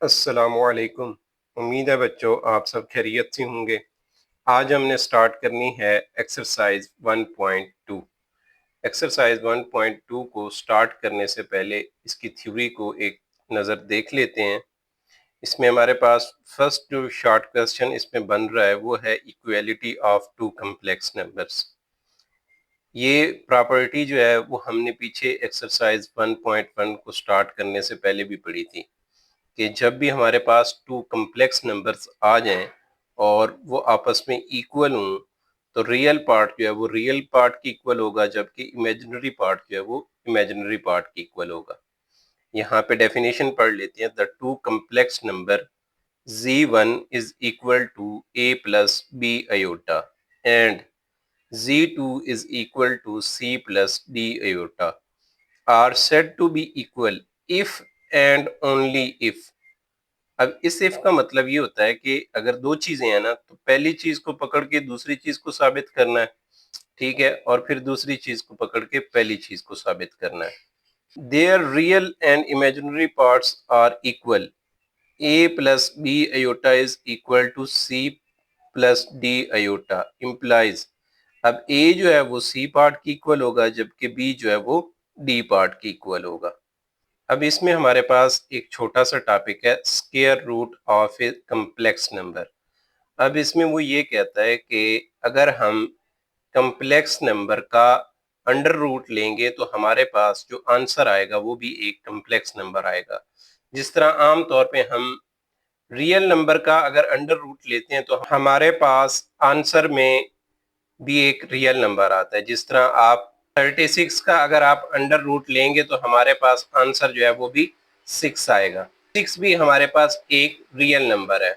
अस्सलामुअलैकुम। उम्मीद है बच्चों आप सब खैरियत से होंगे। आज हमने स्टार्ट करनी है एक्सरसाइज 1.2। एक्सरसाइज 1.2 को स्टार्ट करने से पहले इसकी थ्योरी को एक नज़र देख लेते हैं। इसमें हमारे पास फर्स्ट जो शॉर्ट क्वेश्चन इसमें बन रहा है वो है equality of two complex numbers. ये प्रॉपर्टी जो है वो हमने पीछे एक्सरसाइज 1.1 को स्टार्ट करने से पहले भी पढ़ी थी कि जब भी हमारे पास टू कम्प्लेक्स नंबर्स आ जाएं और वो आपस में इक्वल हों तो रियल पार्ट जो है वो रियल पार्ट की इक्वल होगा, जबकि इमेजिनरी पार्ट जो है वो इमेजिनरी पार्ट की इक्वल होगा। यहाँ पे डेफिनेशन पढ़ लेते हैं। The two complex number z1 is equal to a plus b iota and z2 is equal to c plus d iota are said to be equal if and only if। अब इस if का मतलब ये होता है कि अगर दो चीजें हैं ना तो पहली चीज को पकड़ के दूसरी चीज को साबित करना है, ठीक है, और फिर दूसरी चीज को पकड़ के पहली चीज को साबित करना है। Their real and imaginary parts are equal. A plus B iota is equal to C plus D iota implies. अब ए जो है वो सी पार्ट की इक्वल होगा, जबकि बी जो है वो डी पार्ट की इक्वल होगा। अब इसमें हमारे पास एक छोटा सा टॉपिक है square root of a complex number. अब इसमें वो ये कहता है कि अगर हम कम्प्लेक्स नंबर का अंडर रूट लेंगे तो हमारे पास जो आंसर आएगा वो भी एक कम्प्लेक्स नंबर आएगा। जिस तरह आम तौर पे हम रियल नंबर का अगर अंडर रूट लेते हैं तो हमारे पास आंसर में भी एक रियल नंबर आता है। जिस तरह आप 36 का अगर आप अंडर रूट लेंगे तो हमारे पास आंसर जो है वो भी 6 आएगा। 6 भी हमारे पास एक रियल नंबर है।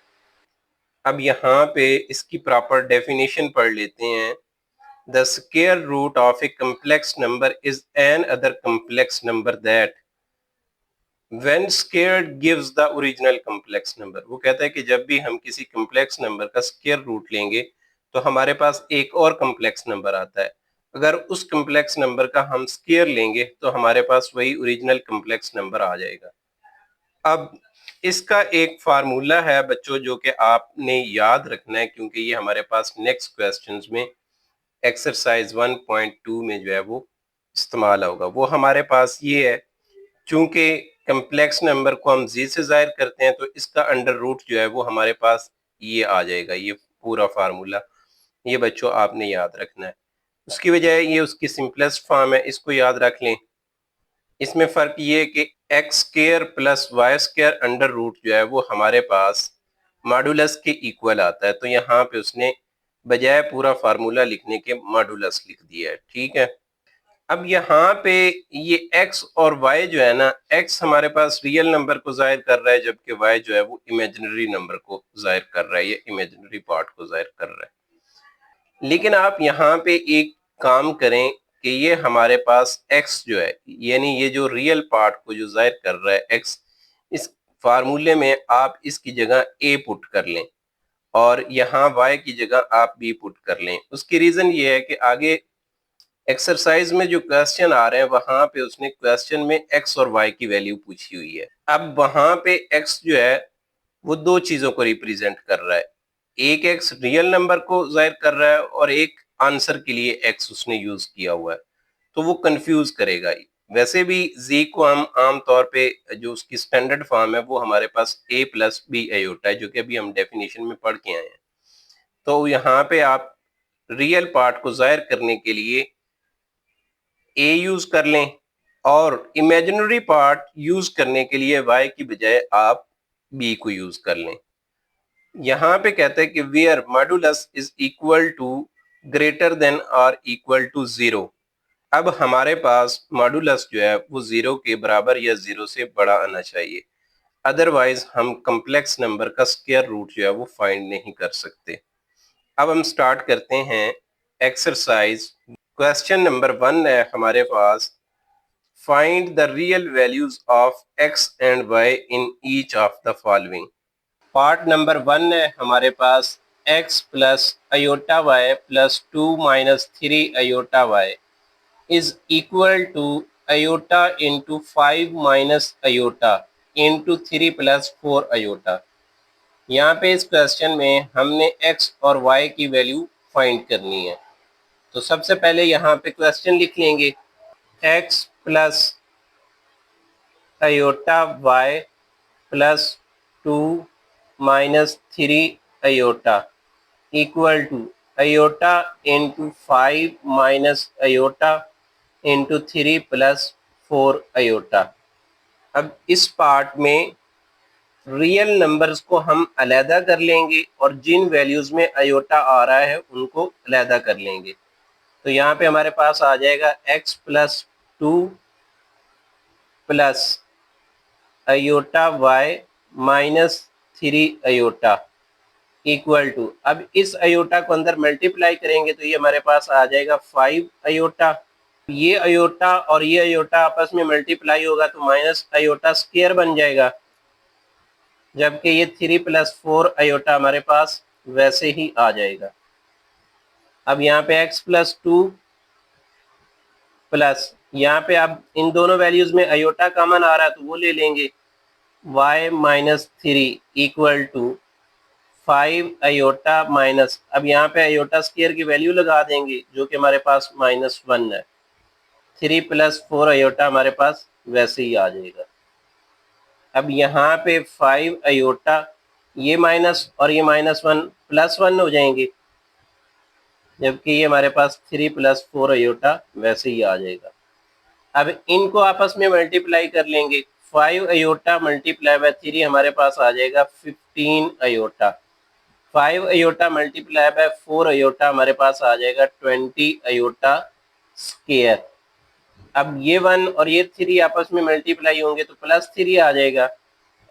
अब यहाँ पे इसकी प्रॉपर डेफिनेशन पढ़ लेते हैं। The square root of a complex number is another complex number that when squared gives the original complex number. वो कहता है कि जब भी हम किसी कम्प्लेक्स नंबर का स्क्वायर रूट लेंगे तो हमारे पास एक और कम्प्लेक्स नंबर आता है। अगर उस कम्प्लेक्स नंबर का हम स्क्वायर लेंगे तो हमारे पास वही ओरिजिनल कम्प्लेक्स नंबर आ जाएगा। अब इसका एक फार्मूला है बच्चों जो कि आपने याद रखना है, क्योंकि ये हमारे पास नेक्स्ट क्वेश्चंस में एक्सरसाइज 1.2 में जो है वो इस्तेमाल होगा। वो हमारे पास ये है, चूंकि कम्प्लेक्स नंबर को हम जी से जाहिर करते हैं तो इसका अंडर रूट जो है वो हमारे पास ये आ जाएगा। ये पूरा फार्मूला ये बच्चों आपने याद रखना है। उसकी वजह ये उसकी सिंपलेस्ट फॉर्म है, इसको याद रख लें। इसमें फर्क ये है कि x square plus y square under root जो है वो हमारे पास मॉडुलस के इक्वल आता है। तो यहाँ पे उसने बजाय पूरा फार्मूला लिखने के मॉडुलस लिख दिया है, ठीक है। अब यहाँ पे ये x और y जो है ना, x हमारे पास रियल नंबर को जाहिर कर रहा है, जबकि y जो है वो इमेजिनरी नंबर को जाहिर कर रहा है, ये इमेजिनरी पार्ट को जाहिर कर रहा है। लेकिन आप यहाँ पे एक काम करें कि ये हमारे पास x जो है, यानी ये जो रियल पार्ट को जो जाहिर कर रहा है x, इस फार्मूले में आप इसकी जगह a पुट कर लें और यहाँ y की जगह आप b पुट कर लें। उसकी रीजन ये है कि आगे एक्सरसाइज में जो क्वेश्चन आ रहे हैं वहां पे उसने क्वेश्चन में x और y की वैल्यू पूछी हुई है। अब वहां पे x जो है वो दो चीजों को रिप्रेजेंट कर रहा है। एक x रियल नंबर को जाहिर कर रहा है और एक आंसर के लिए x उसने यूज किया हुआ है, तो वो कंफ्यूज करेगा। वैसे भी z को हम आम तौर पे जो उसकी स्टैंडर्ड फॉर्म है वो हमारे पास a प्लस बी आयोटा है, जो कि अभी हम डेफिनेशन में पढ़ के आए हैं। तो यहाँ पे आप रियल पार्ट को जाहिर करने के लिए ए यूज कर लें और इमेजिनरी पार्ट यूज करने के लिए y की बजाय आप b को यूज कर लें। यहाँ पे कहते हैं कि where modulus is equal to greater than और इक्वल टू 0। अब हमारे पास मॉडुलस जो है वो 0 के बराबर या 0 से बड़ा आना चाहिए, अदरवाइज हम कम्प्लेक्स नंबर का स्क्वायर रूट जो है वो फाइंड नहीं कर सकते। अब हम स्टार्ट करते हैं एक्सरसाइज। क्वेश्चन नंबर 1 है हमारे पास, find the real values of x and y in each of the following। Part number 1 है हमारे पास x plus iota y plus 2 minus 3 iota y is equal to iota into 5 minus iota into 3 plus 4 iota. यहाँ पे इस question में हमने x और y की वैल्यू फाइंड करनी है। तो सबसे पहले यहाँ पे क्वेश्चन लिख लेंगे, x plus iota y plus 2 minus 3 iota equal to iota into 5 minus iota into 3 plus 4 iota. अब इस पार्ट में रियल नंबर्स को हम अलहदा कर लेंगे और जिन वैल्यूज में अयोटा आ रहा है उनको अलहदा कर लेंगे। तो यहाँ पे हमारे पास आ जाएगा x plus 2 plus iota y minus 3 iota equal to, अब इस अयोटा को अंदर मल्टीप्लाई करेंगे तो ये हमारे पास आ जाएगा 5 अयोटा। ये अयोटा और ये अयोटा आपस में मल्टीप्लाई होगा तो माइनस अयोटा स्क्वायर बन जाएगा, जबकि ये 3 प्लस 4 अयोटा हमारे पास वैसे ही आ जाएगा। अब यहाँ पे x प्लस 2 प्लस, यहाँ पे अब इन दोनों वैल्यूज में अयोटा कॉमन आ रहा है तो वो ले लेंगे, y minus 3 equal to 5 iota minus, अब यहाँ पे अयोटा स्क्वायर की वैल्यू लगा देंगे जो कि हमारे पास -1 है। 3 प्लस 4 अयोटा हमारे पास वैसे ही आ जाएगा। अब यहाँ पे 5 अयोटा, ये माइनस और ये -1 +1 हो जाएंगे, जबकि ये हमारे पास 3 प्लस 4 अयोटा वैसे ही आ जाएगा। अब इनको आपस में मल्टीप्लाई कर लेंगे, 5 अयोटा मल्टीप्लाई बाय 3 हमारे पास आ जाएगा 15 iota. 5 iota multiply by 4 iota हमारे पास आ जाएगा 20 अयोटा स्क्वायर। अब ये 1 और ये 3 आपस में मल्टीप्लाई होंगे तो +3 आ जाएगा।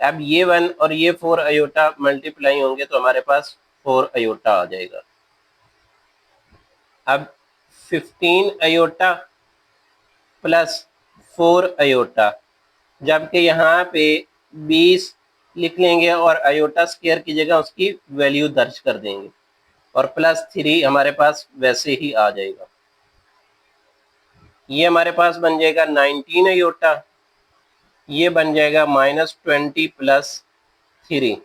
अब ये 1 और ये 4 अयोटा मल्टीप्लाई होंगे तो हमारे पास 4 अयोटा आ जाएगा। अब 15 अयोटा प्लस 4 अयोटा, जबकि यहाँ पे 20 लिख लेंगे और अयोटा स्क्वायर की जगह उसकी वैल्यू दर्ज कर देंगे और +3 हमारे पास वैसे ही आ जाएगा। ये हमारे पास बन जाएगा 19 अयोटा, ये बन जाएगा -20 प्लस 3,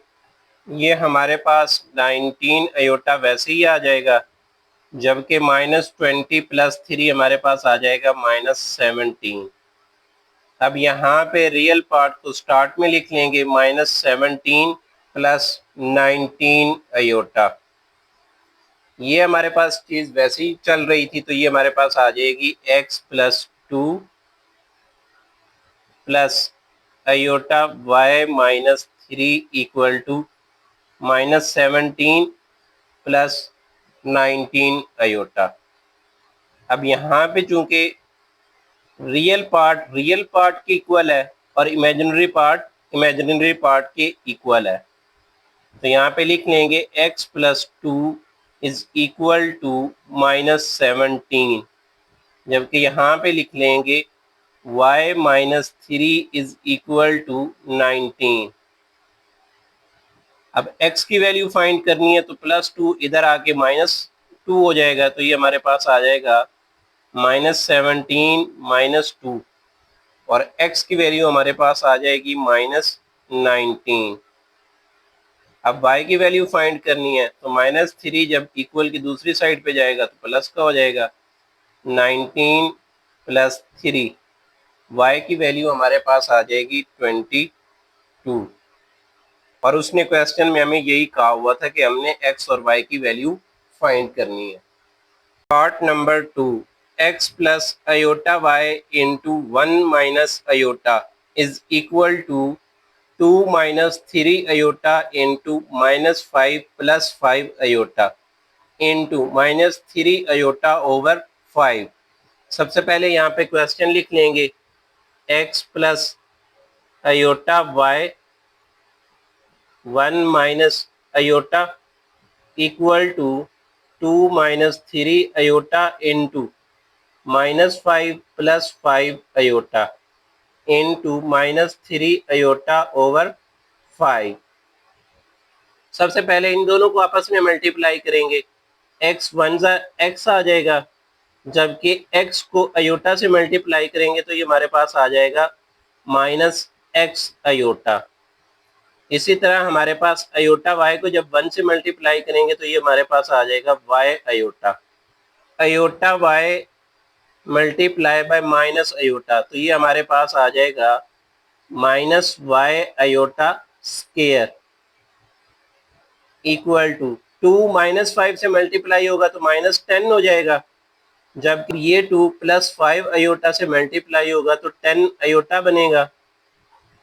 ये हमारे पास 19 अयोटा वैसे ही आ जाएगा, जबकि -20 प्लस 3 हमारे पास आ जाएगा -17। अब यहाँ पे रियल पार्ट को स्टार्ट में लिख लेंगे, -17 प्लस 19 अयोटा। ये हमारे पास चीज वैसे ही चल रही थी तो ये हमारे पास आ जाएगी x plus 2 plus iota y minus 3 equal to -17 plus 19 iota. अब यहाँ पे चूंकि रियल पार्ट के इक्वल है और इमेजिनरी पार्ट के इक्वल है, तो यहाँ पे लिख लेंगे x plus 2 is equal to -17, जबकि यहाँ पे लिख लेंगे y minus 3 is equal to 19। अब x की वैल्यू फाइंड करनी है तो +2 इधर आके -2 हो जाएगा, तो ये हमारे पास आ जाएगा -17 -2 और x की वैल्यू हमारे पास आ जाएगी -19। अब y की वैल्यू फाइंड करनी है तो -3 जब इक्वल की दूसरी साइड पे जाएगा तो प्लस का हो जाएगा, 19 प्लस 3, y की वैल्यू हमारे पास आ जाएगी 22। और उसने क्वेश्चन में हमें यही कहा हुआ था कि हमने x और y की वैल्यू फाइंड करनी है। Part number 2, x plus iota y into 1 minus iota is equal to 2 minus 3 iota into -5 plus 5 iota into -3 iota over 5। सबसे पहले यहाँ पे क्वेश्चन लिख लेंगे, x plus iota y 1 minus iota equal to 2 minus 3 iota into -5 plus 5 iota into -3 iota over 5। सबसे पहले इन दोनों को आपस में मल्टीप्लाई करेंगे, x 1 x आ जाएगा, जबकि x को अयोटा से मल्टीप्लाई करेंगे तो ये हमारे पास आ जाएगा एक्स अयोटा। इसी तरह हमारे पास अयोटा वाई को जब 1 से मल्टीप्लाई करेंगे तो ये हमारे पास आ जाएगा y iota. Iota y multiply by minus iota, तो ये हमारे पास आ जाएगा minus y iota square equal to 2 -5 से मल्टीप्लाई होगा तो -10 हो जाएगा, जबकि ये 2 + 5 अयोटा से मल्टीप्लाई होगा तो 10 अयोटा बनेगा।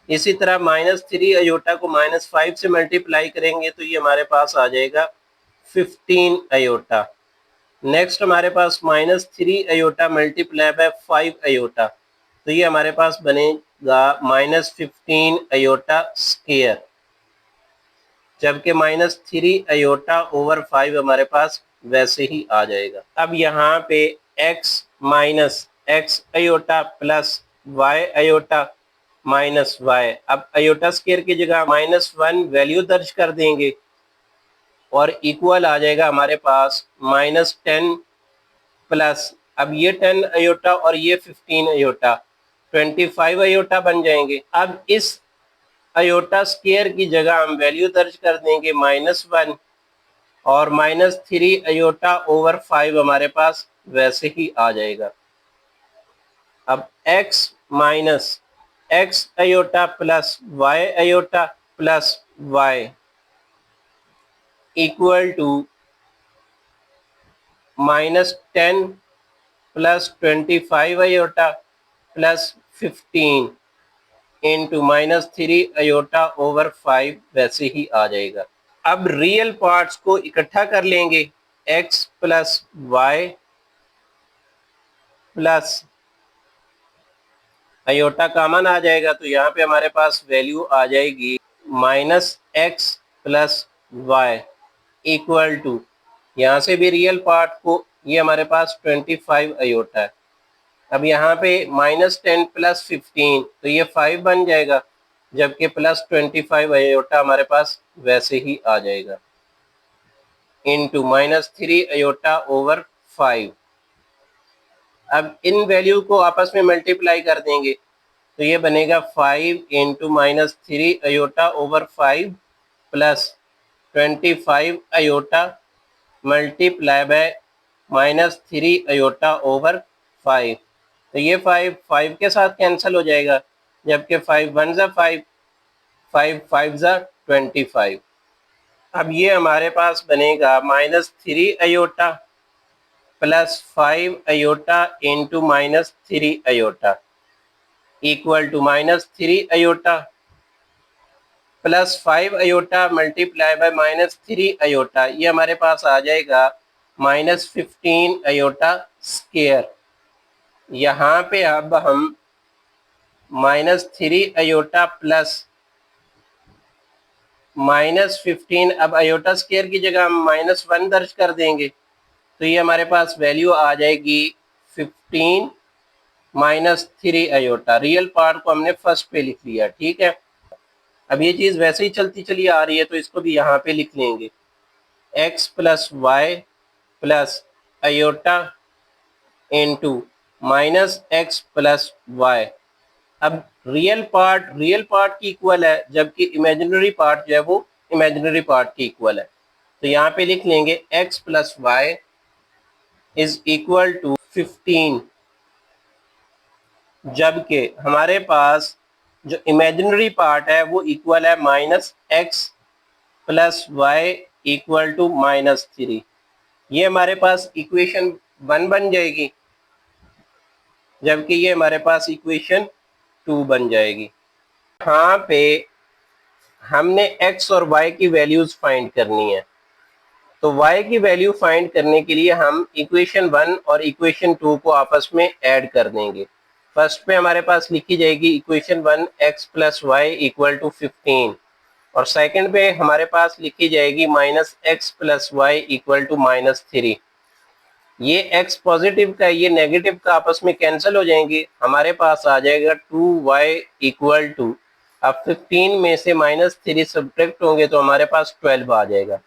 इसी तरह -3 अयोटा को -5 से मल्टीप्लाई करेंगे तो ये हमारे पास आ जाएगा 15 अयोटा। नेक्स्ट हमारे पास -3 अयोटा मल्टीप्लाई बाय 5 अयोटा, तो ये हमारे पास बनेगा -15 अयोटा स्केयर, जबकि -3 अयोटा ओवर 5 हमारे पास वैसे ही आ जाएगा। अब यहाँ पे x minus x iota plus y iota minus y, अब अयोटा स्केयर की जगह -1 वैल्यू दर्ज कर देंगे और इक्वल आ जाएगा हमारे पास -10 प्लस, अब ये 10 अयोटा और ये 15 अयोटा 25 अयोटा बन जाएंगे। अब इस अयोटा स्केयर की जगह हम वैल्यू दर्ज कर देंगे -1 और -3 अयोटा ओवर 5 हमारे पास वैसे ही आ जाएगा। अब x minus x iota plus y iota plus y equal to -10 plus 25 iota plus 15 into -3 iota over 5 वैसे ही आ जाएगा। अब रियल पार्ट्स को इकट्ठा कर लेंगे, x plus Y plus iota common आ जाएगा तो यहाँ पे हमारे पास वैल्यू आ जाएगी -x plus y equal to, यहाँ से भी रियल पार्ट को, ये हमारे पास 25 अयोटा है। अब यहाँ पे -10 प्लस 15 तो ये 5 बन जाएगा, जबकि प्लस 25 अयोटा हमारे पास वैसे ही आ जाएगा इंटू -3 अयोटा ओवर 5। अब इन वैल्यू को आपस में मल्टीप्लाई कर देंगे तो ये बनेगा 5 into -3 iota over 5 plus 25 iota multiply by -3 iota over 5। तो ये 5 के साथ कैंसिल हो जाएगा, जबकि 5 1 ज़ा 5, 5 5 ज़ा 25। अब ये हमारे पास बनेगा -3 iota plus 5 iota into -3 iota equal to -3 iota plus 5 iota multiply by -3 iota, ये हमारे पास आ जाएगा -15 अयोटा स्केयर। यहाँ पे अब हम -3 अयोटा प्लस -15, अब अयोटा स्केयर की जगह हम -1 दर्ज कर देंगे तो ये हमारे पास वैल्यू आ जाएगी 15 -3 अयोटा। रियल पार्ट को हमने फर्स्ट पे लिख लिया, ठीक है। अब ये चीज़ वैसे ही चलती चली आ रही है तो इसको भी यहाँ पे लिख लेंगे, x plus Y plus iota into -x plus y. अब रियल पार्ट की इक्वल है, जबकि इमेजिनरी पार्ट जो है वो इमेजिनरी पार्ट की इक्वल है, तो यहाँ पे लिख लेंगे x plus y is equal to 15, जबकि हमारे पास जो इमेजिनरी पार्ट है वो इक्वल है -x plus y equal to -3। ये हमारे पास इक्वेशन 1 बन जाएगी, जबकि ये हमारे पास इक्वेशन 2 बन जाएगी। यहाँ पे हमने x और y की वैल्यूज फाइंड करनी है, तो y की वैल्यू फाइंड करने के लिए हम इक्वेशन 1 और इक्वेशन 2 को आपस में ऐड कर देंगे। फर्स्ट पे हमारे पास लिखी जाएगी equation 1 x plus y equal to 15 और सेकंड पे हमारे पास लिखी जाएगी -x plus y equal to -3। ये x पॉजिटिव का ये नेगेटिव का आपस में कैंसिल हो जाएंगे, हमारे पास आ जाएगा 2y इक्वल टू, अब 15 में से -3 सब्ट्रैक्ट होंगे तो हमारे पास 12 आ जाएगा।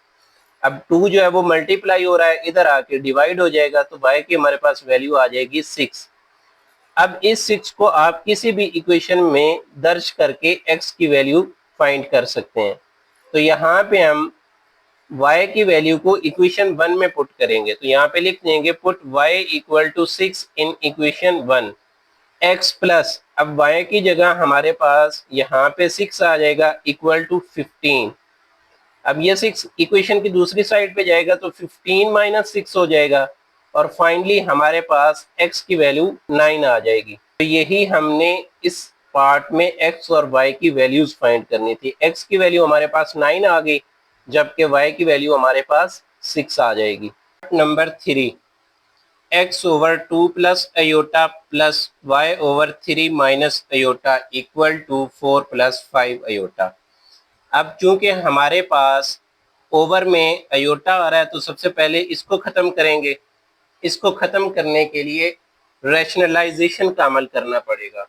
अब 2 जो है वो मल्टीप्लाई हो रहा है, इधर आके डिवाइड हो जाएगा तो y की हमारे पास वैल्यू आ जाएगी 6। अब इस 6 को आप किसी भी इक्वेशन में दर्ज करके x की वैल्यू फाइंड कर सकते हैं। तो यहाँ पे हम y की वैल्यू को इक्वेशन 1 में पुट करेंगे। तो यहाँ पे लिख देंगे put y equal to 6 in equation 1 x plus, अब y की जगह हमारे पास यहाँ पे 6 आ जाएगा इक्वल टू 15। अब ये 6 इक्वेशन की दूसरी साइड पे जाएगा तो 15 माइनस 6 हो जाएगा और फाइनली हमारे पास x की वैल्यू 9 आ जाएगी। तो यही हमने इस पार्ट में x और y की वैल्यूज फाइंड करनी थी। x की वैल्यू हमारे पास 9 आ गई, जबकि y की वैल्यू हमारे पास 6 आ जाएगी। Number 3, x over 2 plus iota plus y over 3 minus iota equal to 4 plus 5 iota. अब चूंकि हमारे पास ओवर में अयोटा आ रहा है तो सबसे पहले इसको खत्म करेंगे। इसको खत्म करने के लिए रैशनलाइजेशन का अमल करना पड़ेगा।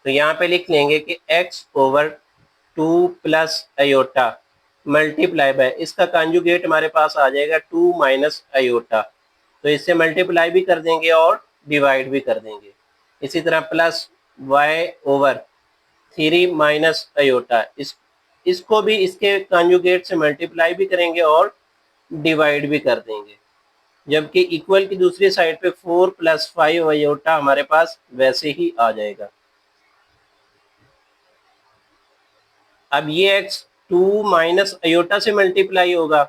तो यहाँ पे लिख लेंगे कि x over 2 plus aorta multiply bye, इसका कॉन्जुगेट हमारे पास आ जाएगा 2 माइनस अयोटा। तो इससे मल्टीप्लाई भी कर देंगे और डिवाइड भी कर देंगे। इसी तरह plus y over 3 minus aorta, इसको भी इसके कॉन्जुगेट से मल्टीप्लाई भी करेंगे और डिवाइड भी कर देंगे। जबकि इक्वल की दूसरी साइड पे 4 प्लस 5 अयोटा हमारे पास वैसे ही आ जाएगा। अब ये x 2 माइनस अयोटा से मल्टीप्लाई होगा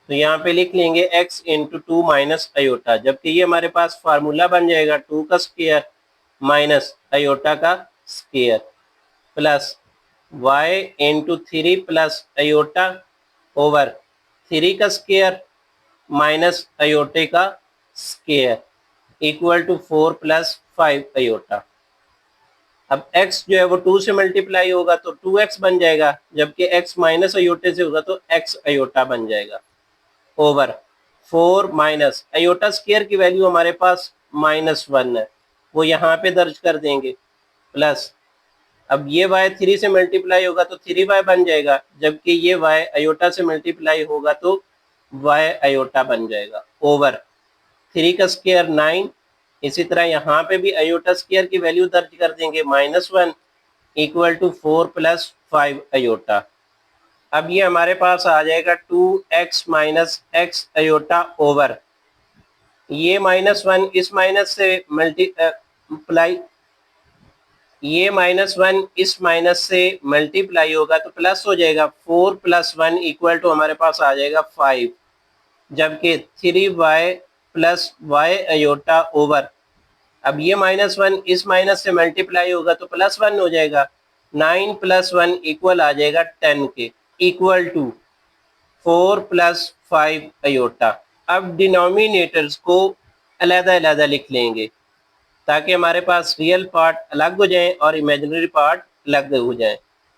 तो यहाँ पे लिख लेंगे x इंटू 2 माइनस अयोटा, जबकि ये हमारे पास फार्मूला बन जाएगा 2 का स्क्वायर माइनस अयोटा का square plus y into 3 plus iota over 3 का स्क्वायर माइनस अयोटे का square equal to 4 plus 5 iota. अब x जो है वो 2 से मल्टीप्लाई होगा तो 2x बन जाएगा, जबकि x माइनस अयोटे से होगा तो x अयोटा बन जाएगा ओवर 4 माइनस अयोटा स्क्वायर की वैल्यू हमारे पास -1 है, वो यहाँ पे दर्ज कर देंगे प्लस, अब ये y 3 से मल्टीप्लाई होगा तो 3y बन जाएगा, जबकि ये y अयोटा से मल्टीप्लाई होगा तो y अयोटा बन जाएगा ओवर 3 का स्क्वायर 9। इसी तरह यहाँ पे भी अयोटा स्क्वायर की वैल्यू दर्ज कर देंगे -1 इक्वल टू 4 प्लस 5 अयोटा। अब ये हमारे पास आ जाएगा 2x minus x aorta over, ये -1 इस माइनस से मल्टीप्लाई, ये -1 इस माइनस से मल्टीप्लाई होगा तो प्लस हो जाएगा, 4 प्लस 1 इक्वल टू हमारे पास आ जाएगा 5, जबकि 3y plus y iota over, अब ये -1 इस माइनस से मल्टीप्लाई होगा तो +1 हो जाएगा, 9 प्लस 1 इक्वल आ जाएगा 10 के इक्वल टू 4 प्लस 5 अयोटा। अब डिनोमिनेटर्स को अलग-अलग लिख लेंगे ताकि हमारे पास रियल पार्ट अलग हो जाए और इमेजिनरी पार्ट अलग हो जाए।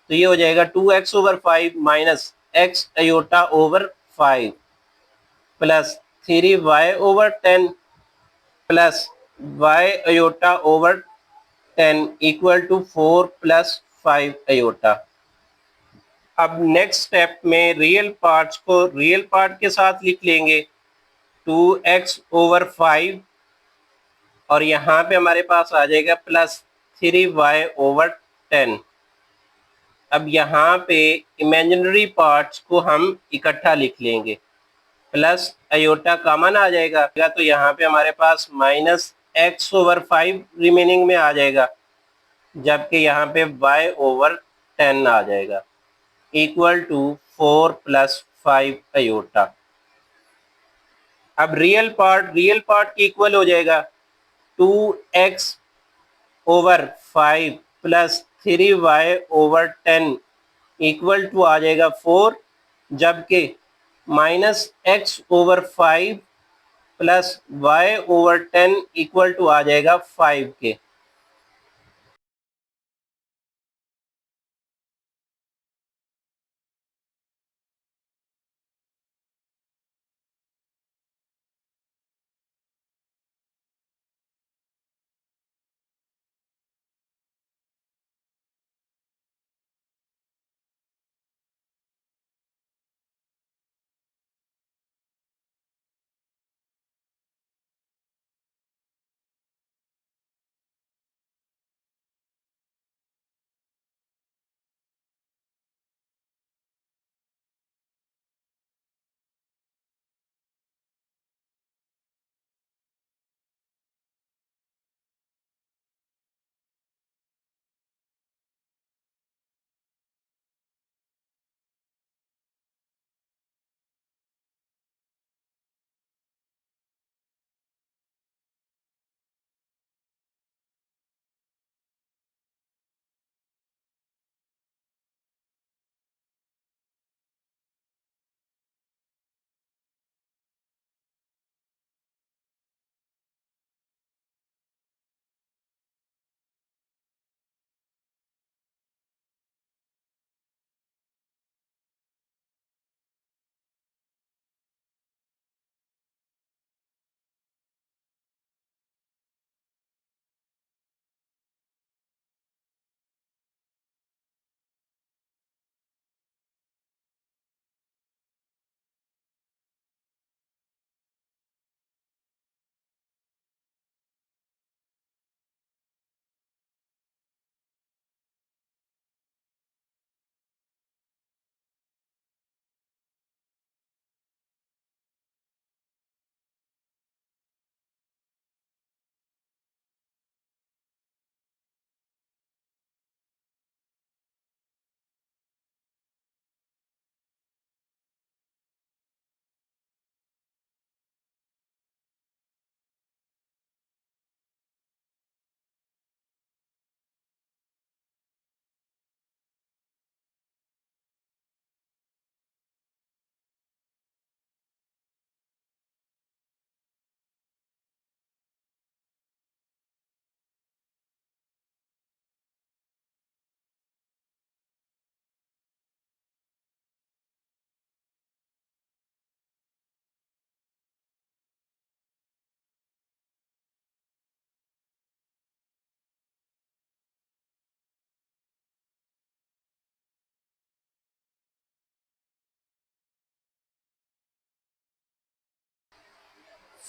तो ये हो जाएगा 2x over 5 minus x iota over 5 plus 3y over 10 plus y iota over 10 equal to 4 plus 5 iota. अब नेक्स्ट स्टेप में रियल पार्ट्स को रियल पार्ट के साथ लिख लेंगे 2x ओवर 5 और यहाँ पे हमारे पास आ जाएगा प्लस 3y ओवर 10। अब यहाँ पे इमेजिनरी पार्ट्स को हम इकट्ठा लिख लेंगे, प्लस अयोटा कॉमन आ जाएगा तो यहाँ पे हमारे पास -x ओवर 5 रिमेनिंग में आ जाएगा, जबकि यहाँ पे y ओवर 10 आ जाएगा इक्वल टू 4 प्लस 5 अयोटा। अब रियल पार्ट की इक्वल हो जाएगा 2x over 5 plus 3y over 10 equal to आ जाएगा 4, जबकि -x over 5 plus y over 10 equal to आ जाएगा 5 के।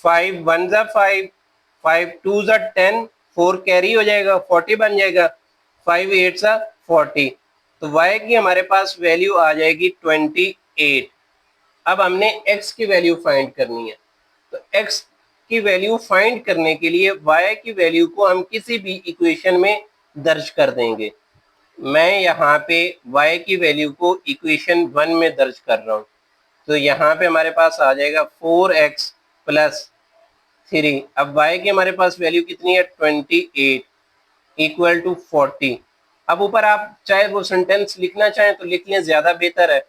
5 1 जा 5, 5 2 जा 10, 4 कैरी हो जाएगा 40 बन जाएगा, 5 8 जा 40। तो y की हमारे पास वैल्यू आ जाएगी 28। अब हमने x की वैल्यू फाइंड करनी है। तो x की वैल्यू फाइंड करने के लिए y की वैल्यू को हम किसी भी इक्वेशन में दर्ज कर देंगे। मैं यहाँ पे y की वैल्यू को इक्वेशन 1 में दर्ज कर रहा हूँ। तो यहाँ पे हमारे पास आ जाएगा 4x प्लस 3। अब y की हमारे पास वैल्यू कितनी है 28 इक्वल टू 40। अब ऊपर आप चाहे वो सेंटेंस लिखना चाहें तो लिख लें, ज्यादा बेहतर है।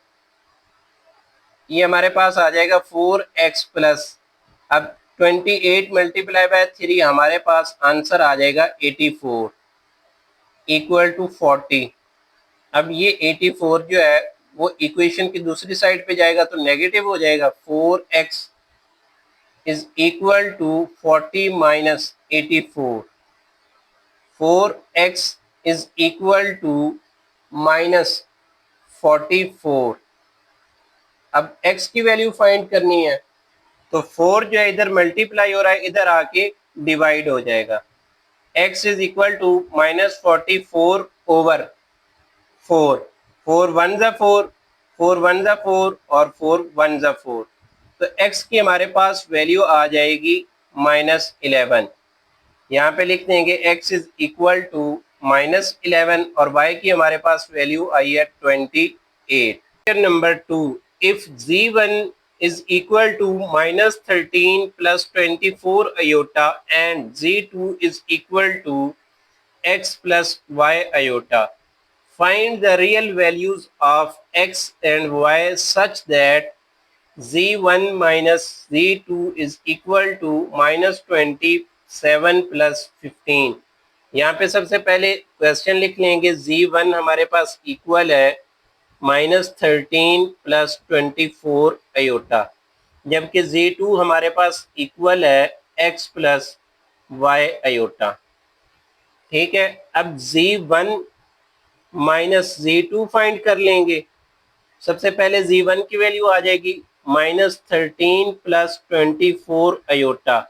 ये हमारे पास आ जाएगा 4x प्लस, अब 28 मल्टीप्लाई बाय 3 हमारे पास आंसर आ जाएगा 84 इक्वल टू 40। अब ये 84 जो है वो इक्वेशन की दूसरी साइड पे जाएगा तो नेगेटिव हो जाएगा। 4x is equal to 40 minus 84। 4x is equal to minus 44। अब x की वैल्यू फाइंड करनी है तो 4 जो है इधर मल्टीप्लाई हो रहा है, इधर आके डिवाइड हो जाएगा। x is equal to minus 44 over 4। 4 1 जा 4, 4 1 जा 4 और 4 1 जा 4। तो x की हमारे पास वैल्यू आ जाएगी माइनस 11। यहाँ पे लिख देंगे x is equal to minus 11 और y की हमारे पास वैल्यू आई है 28। Number 2, if z1 is equal to minus 13 plus 24 iota and z2 is equal to x plus y iota. Find the real values of x and y such that z1 minus z2 is equal to minus 27 plus 15। यहाँ पे सबसे पहले question लिख लेंगे। z1 हमारे पास equal है -13 plus 24 iota, जबकि z2 हमारे पास इक्वल है x प्लस वाई आयोटा। ठीक है, अब z1 माइनस z2 फाइंड कर लेंगे। सबसे पहले z1 की वैल्यू आ जाएगी -13 प्लस 24 आयोटा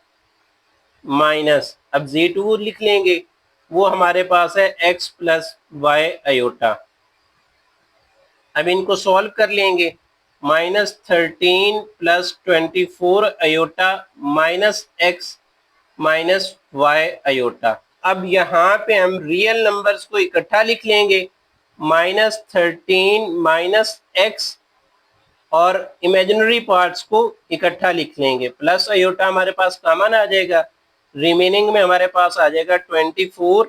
माइनस, अब z2 लिख लेंगे, वो हमारे पास है x प्लस वाई आयोटा। अब इनको सॉल्व कर लेंगे। -13 plus 24 iota minus x minus y iota. अब यहाँ पे हम रियल नंबर्स को इकट्ठा लिख लेंगे। -13 माइनस x और इमेजिनरी पार्ट्स को इकट्ठा लिख लेंगे। प्लस आयोटा हमारे पास कॉमन आ जाएगा, रिमेनिंग में हमारे पास आ जाएगा 24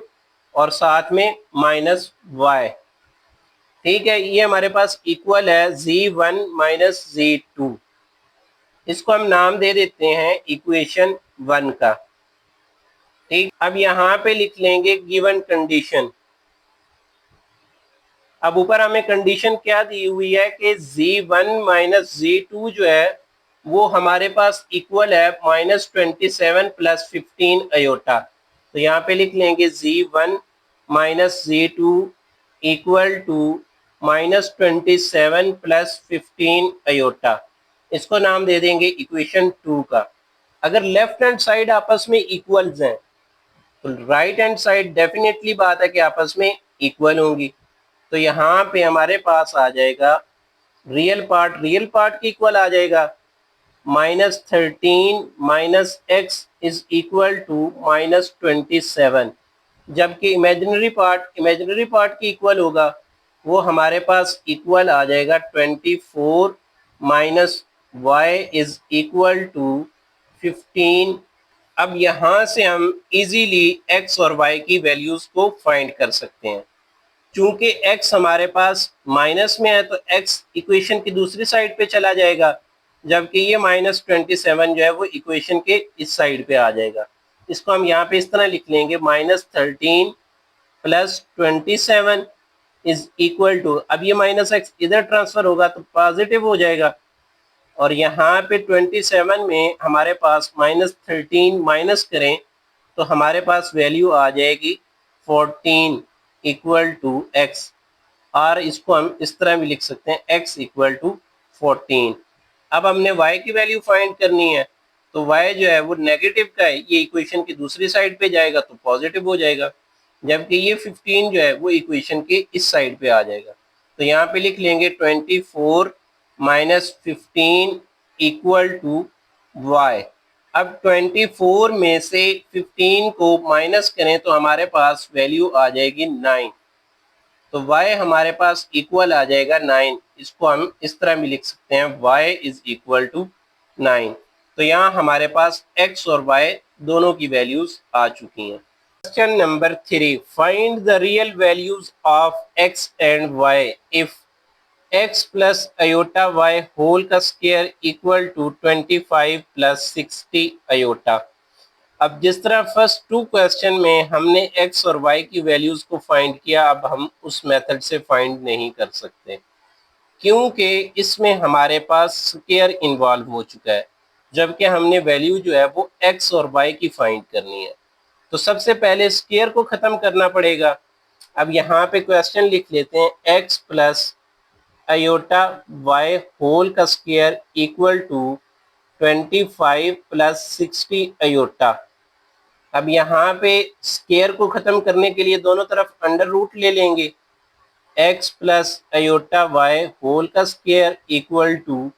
और साथ में माइनस y। ठीक है, ये हमारे पास इक्वल है z1 माइनस z2। इसको हम नाम दे देते हैं इक्वेशन 1 का। ठीक, अब यहाँ पे लिख लेंगे गिवन कंडीशन। अब ऊपर हमें कंडीशन क्या दी हुई है कि z1 माइनस z2 जो है वो हमारे पास इक्वल है -27 प्लस 15 आयोटा। तो यहाँ पे लिख लेंगे z1 minus z2 equal to -27 plus 15 iota. इसको नाम दे देंगे इक्वेशन 2 का। अगर लेफ्ट हैंड साइड आपस में इक्वल्स हैं तो राइट हैंड साइड डेफिनेटली बात है कि आपस में इक्वल होंगी। तो यहाँ पे हमारे पास आ जाएगा रियल पार्ट की इक्वल आ जाएगा। -13 minus x is equal to -27, जबकि इमेजिनरी पार्ट की इक्वल होगा, वो हमारे पास इक्वल आ जाएगा 24 minus y is equal to 15। अब यहाँ से हम इजीली x और y की वैल्यूज को फाइंड कर सकते हैं। चूंकि x हमारे पास माइनस में है तो x इक्वेशन की दूसरी साइड पे चला जाएगा, जबकि ये -27 जो है वो इक्वेशन के इस साइड पे आ जाएगा। इसको हम यहाँ पे इस तरह लिख लेंगे -13 प्लस 27 इज इक्वल टू, अब ये -x इधर ट्रांसफर होगा तो पॉजिटिव हो जाएगा, और यहाँ पे 27 में हमारे पास -13 माइनस करें तो हमारे पास वैल्यू आ जाएगी 14 इक्वल टू x, और इसको हम इस तरह भी लिख सकते हैं x इक्वल टू 14। अब हमने y की वैल्यू फाइंड करनी है तो y जो है वो नेगेटिव का है, ये इक्वेशन की दूसरी साइड पे जाएगा तो पॉजिटिव हो जाएगा, जबकि ये 15 जो है वो इक्वेशन के इस साइड पे आ जाएगा। तो यहाँ पे लिख लेंगे 24 माइनस 15 इक्वल टू y। अब 24 में से 15 को माइनस करें तो हमारे पास वैल्यू आ जाएगी 9। तो y हमारे पास इक्वल आ जाएगा 9। इसको हम इस तरह भी लिख सकते हैं, y इज इक्वल टू 9। तो यहाँ हमारे पास x और y दोनों की वैल्यूज आ चुकी हैं। Question number 3, find the real values of x and y if x plus iota y whole का square equal to 25 plus 60 iota. अब जिस तरह फर्स्ट टू क्वेश्चन में हमने x और y की वैल्यूज को फाइंड किया, अब हम उस मेथड से फाइंड नहीं कर सकते, क्योंकि इसमें हमारे पास स्क्वायर इन्वॉल्व हो चुका है, जबकि हमने वैल्यू जो है वो x और y की फाइंड करनी है। तो सबसे पहले स्क्वायर को खत्म करना पड़ेगा। अब यहाँ पे क्वेश्चन लिख लेते हैं, x plus iota y whole का square equal to 25 plus 60 iota. अब यहाँ पे स्क्वायर को खत्म करने के लिए दोनों तरफ अंडर रूट ले लेंगे। x plus iota y whole का square equal to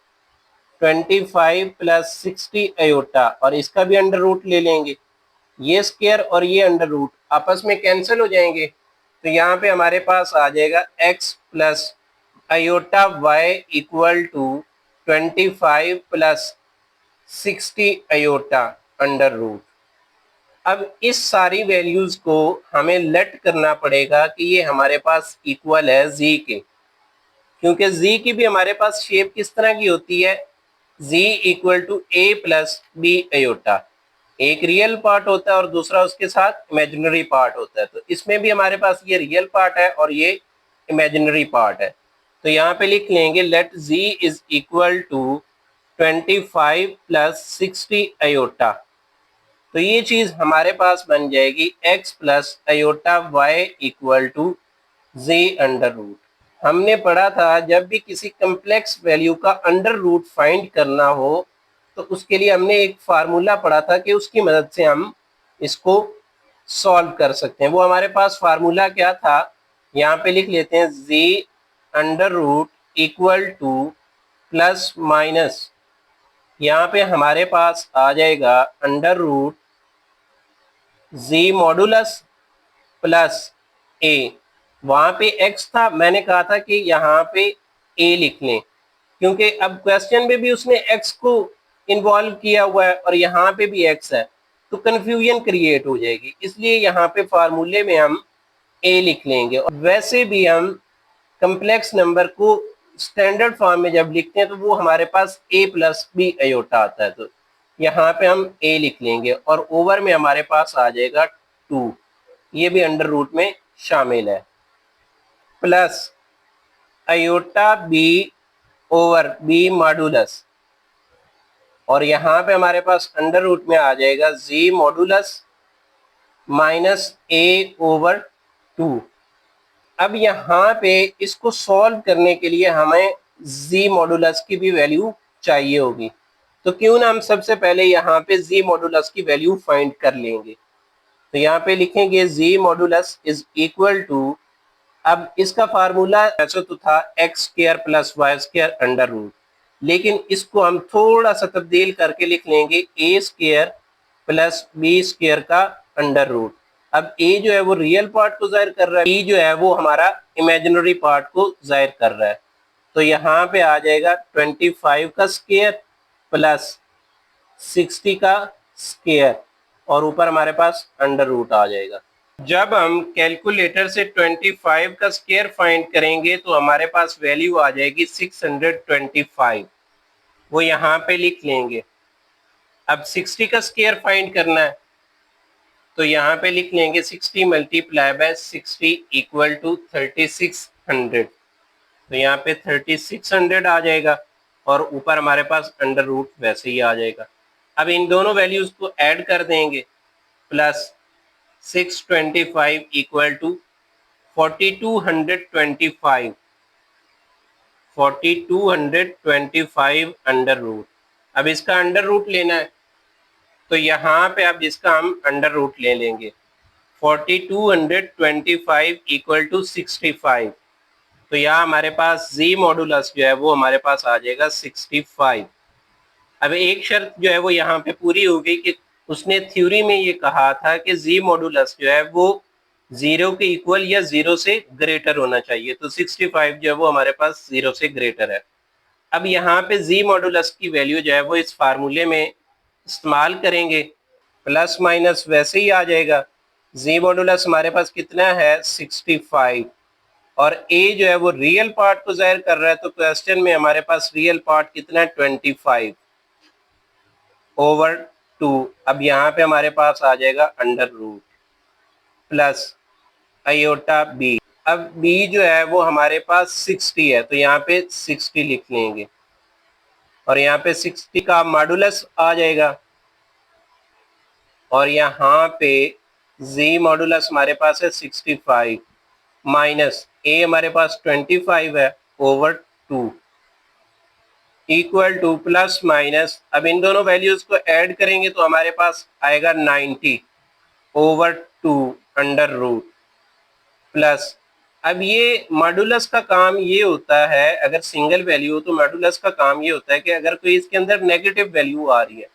25 plus 60 iota, और इसका भी अंडर रूट ले लेंगे। ये स्क्वायर और ये अंडर रूट आपस में कैंसिल हो जाएंगे, तो यहाँ पे हमारे पास आ जाएगा x plus iota y equal to 25 plus 60 iota under root. अब इस सारी वैल्यूज को हमें लेट करना पड़ेगा कि ये हमारे पास इक्वल है z के, क्योंकि z की भी हमारे पास शेप किस तरह की होती है, z equal to a plus B iota. एक रियल पार्ट होता है और दूसरा उसके साथ इमेजिनरी पार्ट होता है। तो इसमें भी हमारे पास ये रियल पार्ट है और ये इमेजिनरी पार्ट है। तो यहाँ पे लिख लेंगे let z is equal to 25 plus 60 iota. तो ये चीज हमारे पास बन जाएगी x plus iota y equal to z under root. हमने पढ़ा था जब भी किसी कम्प्लेक्स वैल्यू का अंडर रूट फाइंड करना हो तो उसके लिए हमने एक फार्मूला पढ़ा था कि उसकी मदद से हम इसको सॉल्व कर सकते हैं। वो हमारे पास फार्मूला क्या था, यहाँ पे लिख लेते हैं, z under root equal to plus minus, यहाँ पे हमारे पास आ जाएगा under root z modulus plus a। वहां पे x था, मैंने कहा था कि यहाँ पे a लिख लें, क्योंकि अब क्वेश्चन में भी उसने x को इन्वॉल्व किया हुआ है और यहाँ पे भी x है, तो कंफ्यूजन क्रिएट हो जाएगी। इसलिए यहाँ पे फार्मूले में हम a लिख लेंगे। और वैसे भी हम कम्प्लेक्स नंबर को स्टैंडर्ड फॉर्म में जब लिखते हैं तो वो हमारे पास a प्लस बी अयोटा आता है, तो यहाँ पे हम a लिख लेंगे और ओवर में हमारे पास आ जाएगा 2, ये भी अंडर रूट में शामिल है, plus iota B over B modulus, और यहाँ पे हमारे पास अंडर रूट में आ जाएगा z modulus minus a over 2। अब यहाँ पे इसको सॉल्व करने के लिए हमें z मॉडुलस की भी वैल्यू चाहिए होगी, तो क्यों ना हम सबसे पहले यहाँ पे z मॉडुलस की वैल्यू फाइंड कर लेंगे। तो यहाँ पे लिखेंगे z modulus is equal to, अब इसका फार्मूला ऐसा तो था x square plus y square under root, लेकिन इसको हम थोड़ा सा तब्दील करके लिख लेंगे A square plus B square का अंडर रूट। अब ए जो है वो रियल पार्ट को जाहिर कर रहा है, बी जो है वो हमारा इमेजिनरी पार्ट को जाहिर कर रहा है। तो यहाँ पे आ जाएगा 25 का स्क्वायर प्लस 60 का स्क्वायर, और ऊपर हमारे पास अंडर रूट आ जाएगा। जब हम कैलकुलेटर से 25 का स्क्वायर फाइंड करेंगे तो हमारे पास वैल्यू आ जाएगी 625, वो यहाँ पे लिख लेंगे। अब 60 का स्क्वायर फाइंड करना है तो यहाँ पे लिख लेंगे 60 मल्टीप्लाई बाय 60 इक्वल टू 3600, तो यहाँ पे 3600 आ जाएगा और ऊपर हमारे पास अंडर रूट वैसे ही आ जाएगा। अब इन दोनों वैल्यूज को ऐड कर देंगे, plus 625 equal to 4225, 4225 under root. अब इसका अंडर रूट लेना है तो यहाँ पे आप जिसका हम अंडर रूट ले लेंगे 4225 इक्वल टू 65। तो यहाँ हमारे पास जी मॉडुलस जो है वो हमारे पास आ जाएगा 65। अब एक शर्त जो है वो यहाँ पे पूरी हो गई कि उसने थ्योरी में ये कहा था कि जी मॉडुलस जो है वो 0 के इक्वल या 0 से ग्रेटर होना चाहिए। तो 65 जो है वो हमारे पास 0 से ग्रेटर है। अब यहाँ पे जी मॉडुलस की वैल्यू जो है वो इस फार्मूले में इस्तेमाल करेंगे, प्लस माइनस वैसे ही आ जाएगा। जी मॉडुलस हमारे पास कितना है 65 और ए जो है वो रियल पार्ट को जाहिर कर रहा है, तो क्वेश्चन में हमारे पास रियल पार्ट कितना है 25 ओवर 2। अब यहाँ पे हमारे पास आ जाएगा under root plus iota B. अब बी जो है वो हमारे पास 60 है, तो यहाँ पे 60 लिख लेंगे और यहाँ पे 60 का मॉडुलस आ जाएगा और यहाँ पे जी मॉडुलस हमारे पास है 65 माइनस ए हमारे पास 25 है over 2 equal to plus minus. अब इन दोनों वैल्यूज को ऐड करेंगे तो हमारे पास आएगा 90 ओवर 2 अंडर रूट प्लस। अब ये मॉडुलस का काम ये होता है, अगर सिंगल वैल्यू हो तो मॉडुलस का काम ये होता है कि अगर कोई इसके अंदर नेगेटिव वैल्यू आ रही है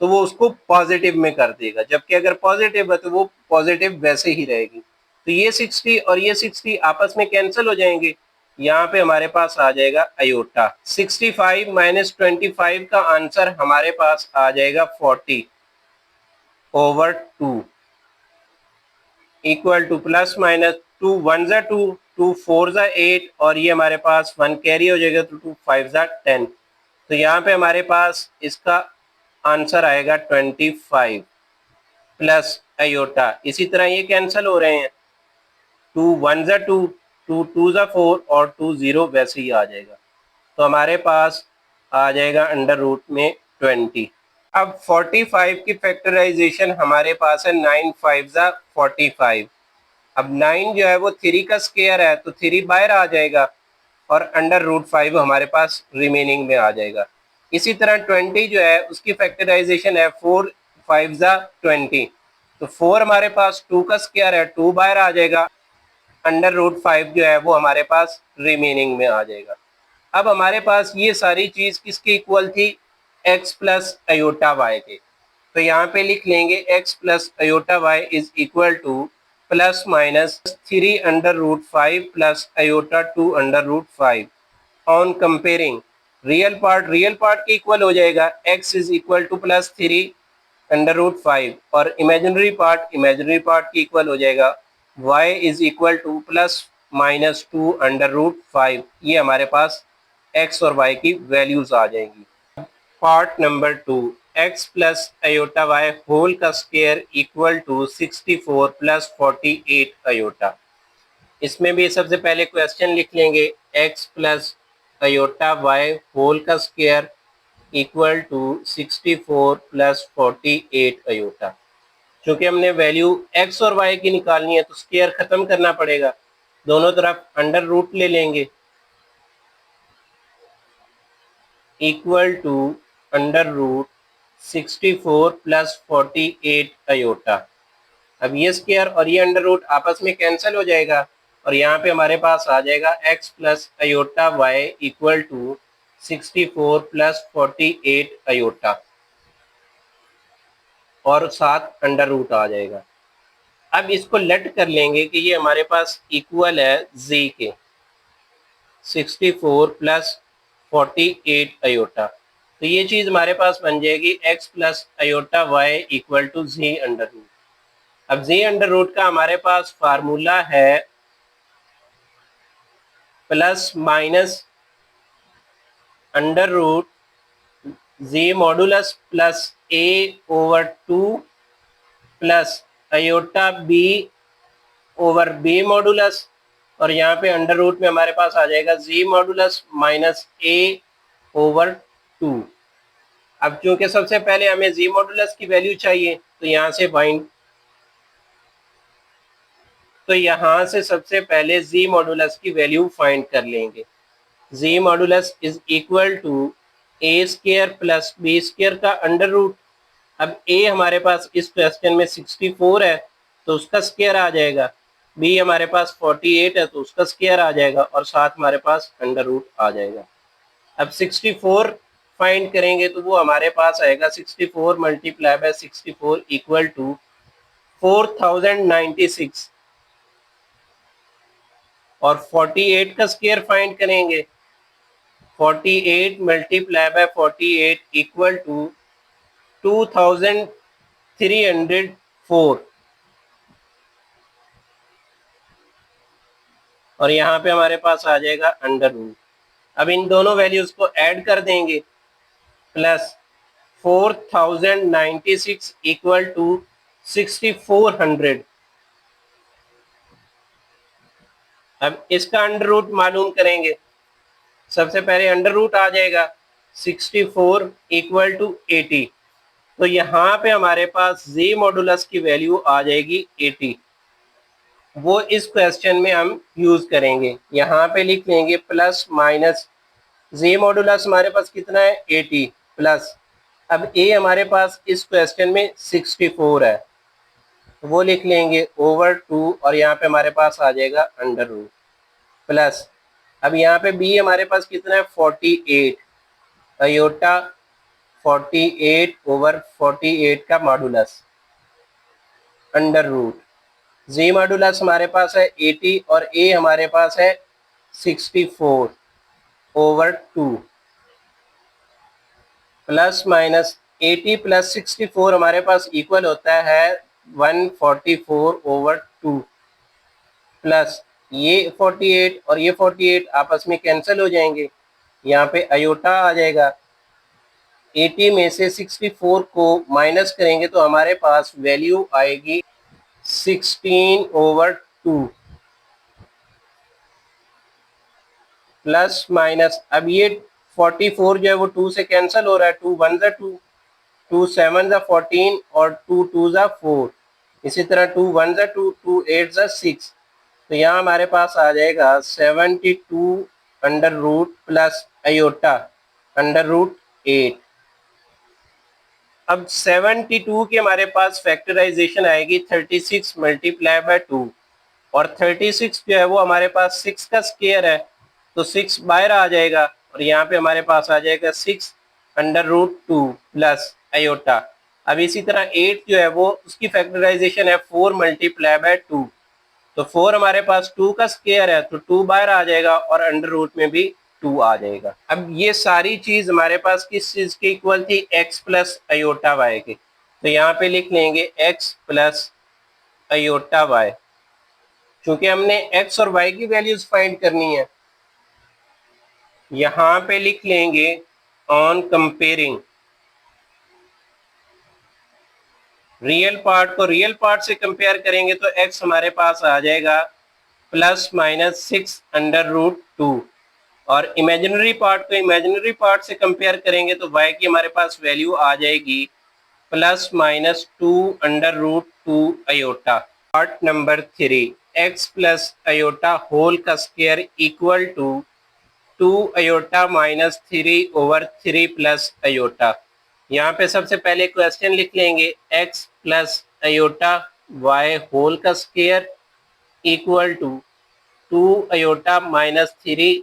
तो वो उसको पॉजिटिव में कर देगा, जबकि अगर पॉजिटिव है तो वो पॉजिटिव वैसे ही रहेगी। तो ये 60 और ये 60 आपस में कैंसिल हो जाएंगे। यहाँ पे हमारे पास आ जाएगा आयोटा। 65 माइनस 25 का आंसर हमारे पास आ जाएगा 40 over 2 equal to plus minus 2 1 जा 2 2 4 जा 8 और ये हमारे पास 1 कैरी हो जाएगा तो 2 5 जा 10। तो यहाँ पे हमारे पास इसका आंसर आएगा 25 प्लस आयोटा। इसी तरह ये कैंसिल हो रहे हैं, 2 1 जा 2 2 2 जा 4 और 2 0 वैसे ही आ जाएगा। तो हमारे पास आ जाएगा अंडर रूट में 20। अब 45 की फैक्टराइजेशन हमारे पास है 9 5 जा 45। अब 9 जो है वो 3 का स्क्वायर है तो 3 बाहर आ जाएगा और अंडर रूट 5 हमारे पास रिमेनिंग में आ जाएगा। इसी तरह 20 जो है उसकी फैक्टराइजेशन है 4 5 जा 20। तो 4 हमारे पास 2 का स्क्वायर है, 2 बाहर आ जाएगा, अंडर रूट 5 जो है वो हमारे पास रिमेनिंग में आ जाएगा। अब हमारे पास ये सारी चीज किसके इक्वल थी, x प्लस अयोटा वाई के। तो यहाँ पे लिख लेंगे x plus iota y is equal to plus minus 3 under root 5 plus iota 2 under root 5 on comparing. Real part के इक्वल हो जाएगा, x is equal to plus 3 under root 5 और इमेजिनरी पार्ट के इक्वल हो जाएगा y is equal to plus minus 2 under root 5। ये हमारे पास x और y की वैल्यूज आ जाएंगी। Part number 2, x plus iota y whole का square equal to 64 plus 48 iota. इसमें भी सबसे पहले क्वेश्चन लिख लेंगे, x plus iota y whole का square equal to 64 plus 48 iota. क्योंकि हमने वैल्यू x और y की निकालनी है तो स्क्वायर खत्म करना पड़ेगा, दोनों तरफ अंडर रूट ले लेंगे equal to under root 64 plus 48 iota. अब ये स्क्वायर और ये अंडर रूट आपस में कैंसिल हो जाएगा और यहाँ पे हमारे पास आ जाएगा x plus iota y equal to 64 plus 48 iota और साथ अंडर रूट आ जाएगा। अब इसको लेट कर लेंगे कि ये हमारे पास इक्वल है z के 64 प्लस 48 अयोटा। तो ये चीज हमारे पास बन जाएगी x plus iota y equal to z under root. अब z अंडर रूट का हमारे पास फार्मूला है plus minus under root z modulus plus a over 2 plus iota b over b modulus और यहाँ पे अंडर रूट में हमारे पास आ जाएगा z modulus minus a over 2। अब क्योंकि सबसे पहले हमें z मॉडुलस की वैल्यू चाहिए तो यहाँ से फाइंड, तो यहाँ से सबसे पहले z मॉडुलस की वैल्यू फाइंड कर लेंगे। z modulus is equal to a square plus b square का अंडर रूट अब ए हमारे पास इस क्वेश्चन में 64 है तो उसका स्क्वायर आ जाएगा, बी हमारे पास 48 है तो उसका स्क्वायर आ जाएगा, और साथ हमारे पास अंडर रूट आ जाएगा। अब 64 फाइंड करेंगे तो वो हमारे पास आएगा 64 मल्टीप्लाई बाय 64 इक्वल टू 4096, और 48 का स्क्वायर फाइंड करेंगे, 48 मल्टीप्लाई बाय 48 इक्वल टू 2304, और यहाँ पे हमारे पास आ जाएगा अंडर रूट। अब इन दोनों वैल्यूज को ऐड कर देंगे, प्लस 4096 इक्वल टू 6400। अब इसका अंडर रूट मालूम करेंगे, सबसे पहले अंडर रूट आ जाएगा 64 इक्वल टू 80, तो यहाँ पे हमारे पास जी मॉडुलस की वैल्यू आ जाएगी 80, वो इस क्वेश्चन में हम यूज करेंगे। यहाँ पे लिख लेंगे प्लस माइनस, जी मॉडुलस हमारे पास कितना है 80 प्लस, अब ए हमारे पास इस क्वेश्चन में 64 है, वो लिख लेंगे ओवर 2, और यहाँ पे हमारे पास आ जाएगा अंडर रूट प्लस, अब यहाँ पे बी हमारे पास कितना है 48, अयोटा 48 ओवर 48 का मॉडुलस अंडर रूट, जी मॉडुलस हमारे पास है 80 और ए हमारे पास है 64 ओवर 2 प्लस माइनस 80 प्लस 64 हमारे पास इक्वल होता है 144 ओवर 2 प्लस ये 48 और ये 48 आपस में कैंसिल हो जाएंगे, यहाँ पे अयोटा आ जाएगा, 80 में से 64 को माइनस करेंगे तो हमारे पास वैल्यू आएगी 16 ओवर 2 प्लस माइनस, अब ये 44 जो है वो 2 से कैंसिल हो रहा है, 2 1 2, 2 7 14 और 2 2 4, इसी तरह 2 1 2, 2 8 6, तो यहाँ हमारे पास आ जाएगा 72 under root plus iota under root 8। अब 72 की हमारे पास फैक्टराइजेशन आएगी 36 मल्टीप्लाई बाय 2, और 36 जो है वो हमारे पास 6 का स्क्वायर है, तो 6 बाहर आ जाएगा, और यहाँ पे हमारे पास आ जाएगा 6 अंडर रूट 2 प्लस अयोटा। अब इसी तरह 8 जो है वो उसकी फैक्टराइजेशन है 4 मल्टीप्लाई बाय 2, तो 4 हमारे पास 2 का स्क्वायर है, तो 2 बाहर आ जाएगा और अंडर रूट में भी 2 आ जाएगा। अब ये सारी चीज हमारे पास किस चीज के इक्वल थी, x प्लस अयोटा वाई के, तो यहाँ पे लिख लेंगे x प्लस अयोटा वाई, क्योंकि हमने x और y की वैल्यूज फाइंड करनी है। यहाँ पे लिख लेंगे ऑन कंपेयरिंग, रियल पार्ट को रियल पार्ट से कंपेयर करेंगे तो x हमारे पास आ जाएगा प्लस माइनस 6 अंडर रूट 2, और इमेजिनरी पार्ट को इमेजिनरी पार्ट से कंपेयर करेंगे तो y की हमारे पास वैल्यू आ जाएगी plus minus 2 under root 2 iota. Part number 3, x plus iota whole का square equal to 2 iota minus 3 over 3 plus iota. यहाँ पे सबसे पहले क्वेश्चन लिख लेंगे, x plus iota y whole का square equal to 2 iota minus 3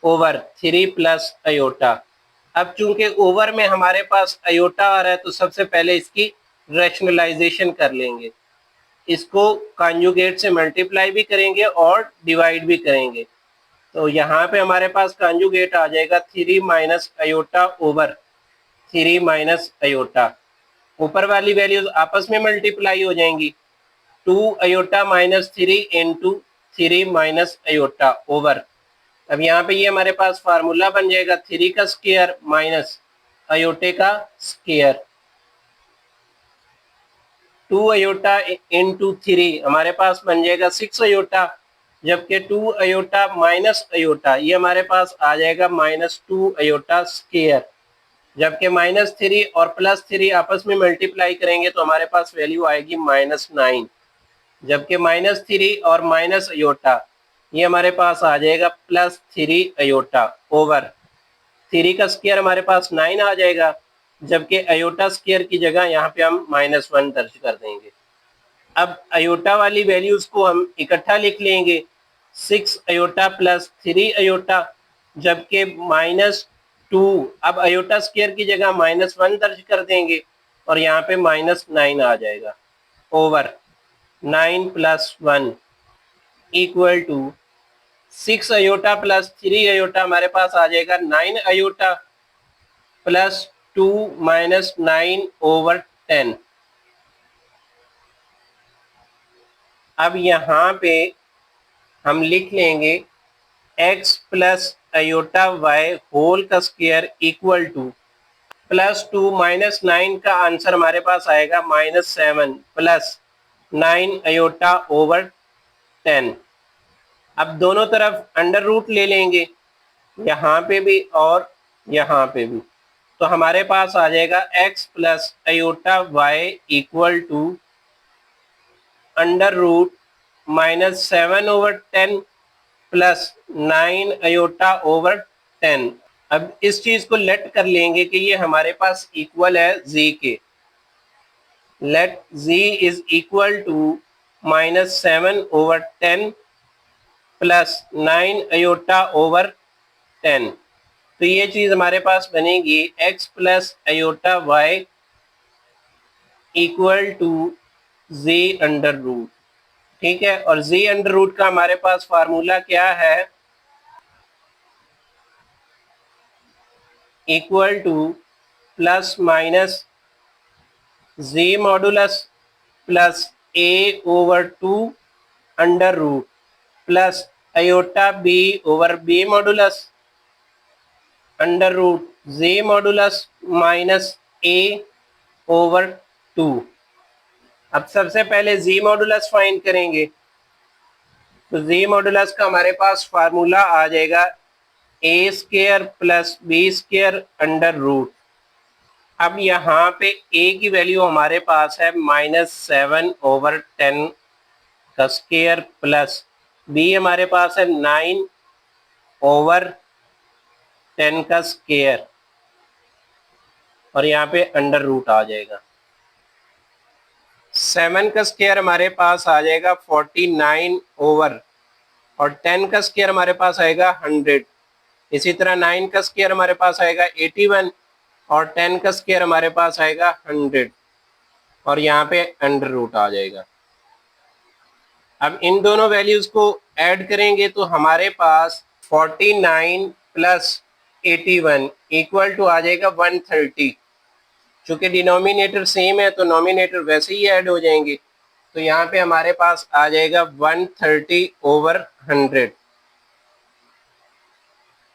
over 3 plus iota. अब चूंकि ओवर में हमारे पास अयोटा आ रहा है तो सबसे पहले इसकी रैशनलाइजेशन कर लेंगे, इसको कॉन्जुगेट से मल्टीप्लाई भी करेंगे और डिवाइड भी करेंगे, तो यहाँ पे हमारे पास कॉन्जुगेट आ जाएगा 3 minus iota over 3 minus iota, ऊपर वाली वैल्यूज आपस में मल्टीप्लाई हो जाएंगी, 2 iota minus 3 into 3 minus iota over, अब यहाँ पे ये हमारे पास फार्मूला बन जाएगा 3 का स्क्वायर माइनस अयोटे का स्क्वायर, 2 अयोटा इंटू 3 हमारे पास बन जाएगा 6 अयोटा, जबकि 2 अयोटा माइनस अयोटा ये हमारे पास आ जाएगा माइनस 2 अयोटा स्क्वायर, जबकि माइनस 3 और प्लस 3 आपस में मल्टीप्लाई करेंगे तो हमारे पास वैल्यू आएगी माइनस 9, जबकि माइनस 3 और माइनस अयोटा ये हमारे पास आ जाएगा प्लस 3 अयोटा ओवर 3 का स्क्वायर हमारे पास 9 आ जाएगा, जबकि अयोटा स्क्वायर की जगह यहाँ पे हम -1 दर्ज कर देंगे। अब अयोटा वाली वैल्यूज को हम इकट्ठा लिख लेंगे, 6 अयोटा प्लस 3 अयोटा, जबकि -2, अब अयोटा स्क्वायर की जगह -1 दर्ज कर देंगे और यहाँ पे -9 आ जाएगा, over 9 + 1 equal to 6 iota plus 3 iota, हमारे पास आ जाएगा 9 अयोटा प्लस 2 - 9 ओवर 10। अब यहाँ पे हम लिख लेंगे x plus iota y whole का स्क्वायर इक्वल टू +2 - 9 का आंसर हमारे पास आएगा -7 प्लस 9 अयोटा ओवर 10। अब दोनों तरफ अंडर रूट ले लेंगे, यहाँ पे भी और यहाँ पे भी, तो हमारे पास आ जाएगा x plus iota y equal to under root -7 over 10 plus 9 iota over 10। अब इस चीज को लेट कर लेंगे कि ये हमारे पास इक्वल है z के। Let z is equal to -7 over 10 plus 9 iota over 10। तो ये चीज हमारे पास बनेगी x plus iota y equal to z under root. ठीक है, और z अंडर रूट का हमारे पास फार्मूला क्या है, equal to plus minus z modulus plus a over 2 under root plus iota b over b modulus under root z modulus minus a over 2। अब सबसे पहले z मॉडुलस फाइंड करेंगे, तो z मॉडुलस का हमारे पास फार्मूला आ जाएगा a square plus b square under root. अब यहाँ पे a की वैल्यू हमारे पास है -7 ओवर 10 का स्क्वायर प्लस b हमारे पास है 9 ओवर 10 का स्क्वायर और यहाँ पे अंडर रूट आ जाएगा। 7 का स्क्वायर हमारे पास आ जाएगा 49 ओवर, और 10 का स्क्वायर हमारे पास आएगा 100। इसी तरह 9 का स्क्वायर हमारे पास आएगा 81 और 10 का स्क्वायर हमारे पास आएगा 100 और यहाँ पे अंडर रूट आ जाएगा। अब इन दोनों वैल्यूज को ऐड करेंगे तो हमारे पास 49 प्लस 81 इक्वल टू आ जाएगा 130। चूंकि डिनोमिनेटर सेम है तो नॉमिनेटर वैसे ही ऐड हो जाएंगे, तो यहाँ पे हमारे पास आ जाएगा 130 ओवर 100।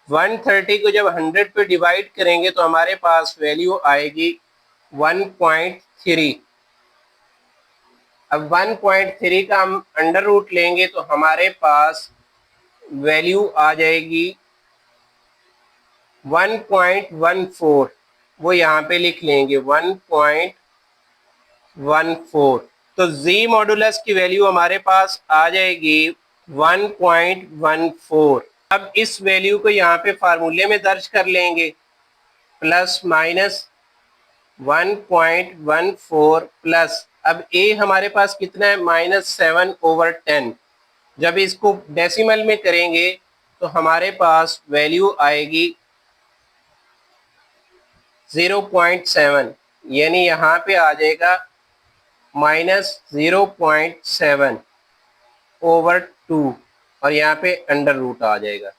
130 को जब 100 पे डिवाइड करेंगे तो हमारे पास वैल्यू आएगी 1.3। अब 1.3 का हम अंडर रूट लेंगे तो हमारे पास वैल्यू आ जाएगी 1.14। वो यहाँ पे लिख लेंगे 1.14। तो z मॉडुलस की वैल्यू हमारे पास आ जाएगी 1.14। अब इस वैल्यू को यहाँ पे फार्मूले में दर्ज कर लेंगे, प्लस माइनस 1.14 प्लस, अब a हमारे पास कितना है -7 ओवर 10। जब इसको डेसिमल में करेंगे तो हमारे पास वैल्यू आएगी 0.7, यानी यहाँ पे आ जाएगा -0.7 ओवर 2 और यहाँ पे अंडर रूट आ जाएगा।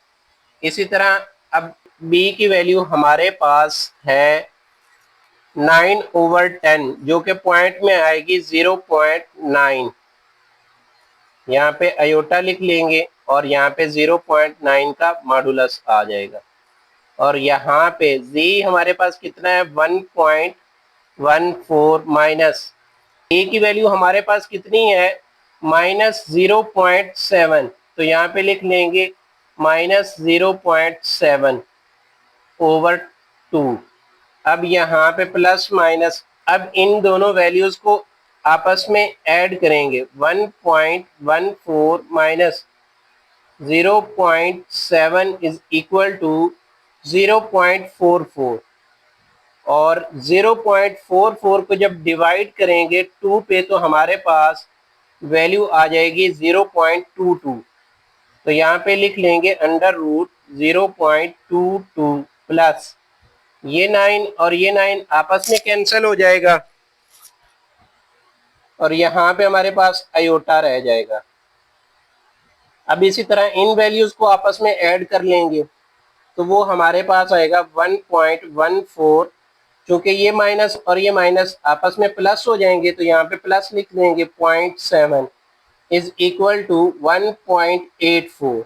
इसी तरह अब b की वैल्यू हमारे पास है 9 ओवर 10 जो कि पॉइंट में आएगी 0.9। यहाँ पे अयोटा लिख लेंगे और यहाँ पे 0.9 का मॉडुलस आ जाएगा। और यहाँ पे z हमारे पास कितना है 1.14 माइनस a की वैल्यू हमारे पास कितनी है -0.7, तो यहाँ पे लिख लेंगे -0.7 ओवर 2। अब यहाँ पे प्लस माइनस, अब इन दोनों वैल्यूज को आपस में ऐड करेंगे, 1.14 माइनस 0.7 इज इक्वल टू 0.44 और 0.44 को जब डिवाइड करेंगे 2 पे तो हमारे पास वैल्यू आ जाएगी 0.22। तो यहाँ पे लिख लेंगे अंडर रूट 0.22 प्लस ये 9 और ये 9 आपस में कैंसिल हो जाएगा और यहाँ पे हमारे पास आयोटा रह जाएगा। अब इसी तरह इन वैल्यूज को आपस में ऐड कर लेंगे तो वो हमारे पास आएगा 1.14। क्योंकि ये माइनस और ये माइनस आपस में प्लस हो जाएंगे तो यहाँ पे प्लस लिख देंगे 0.7 इज इक्वल टू 1.84।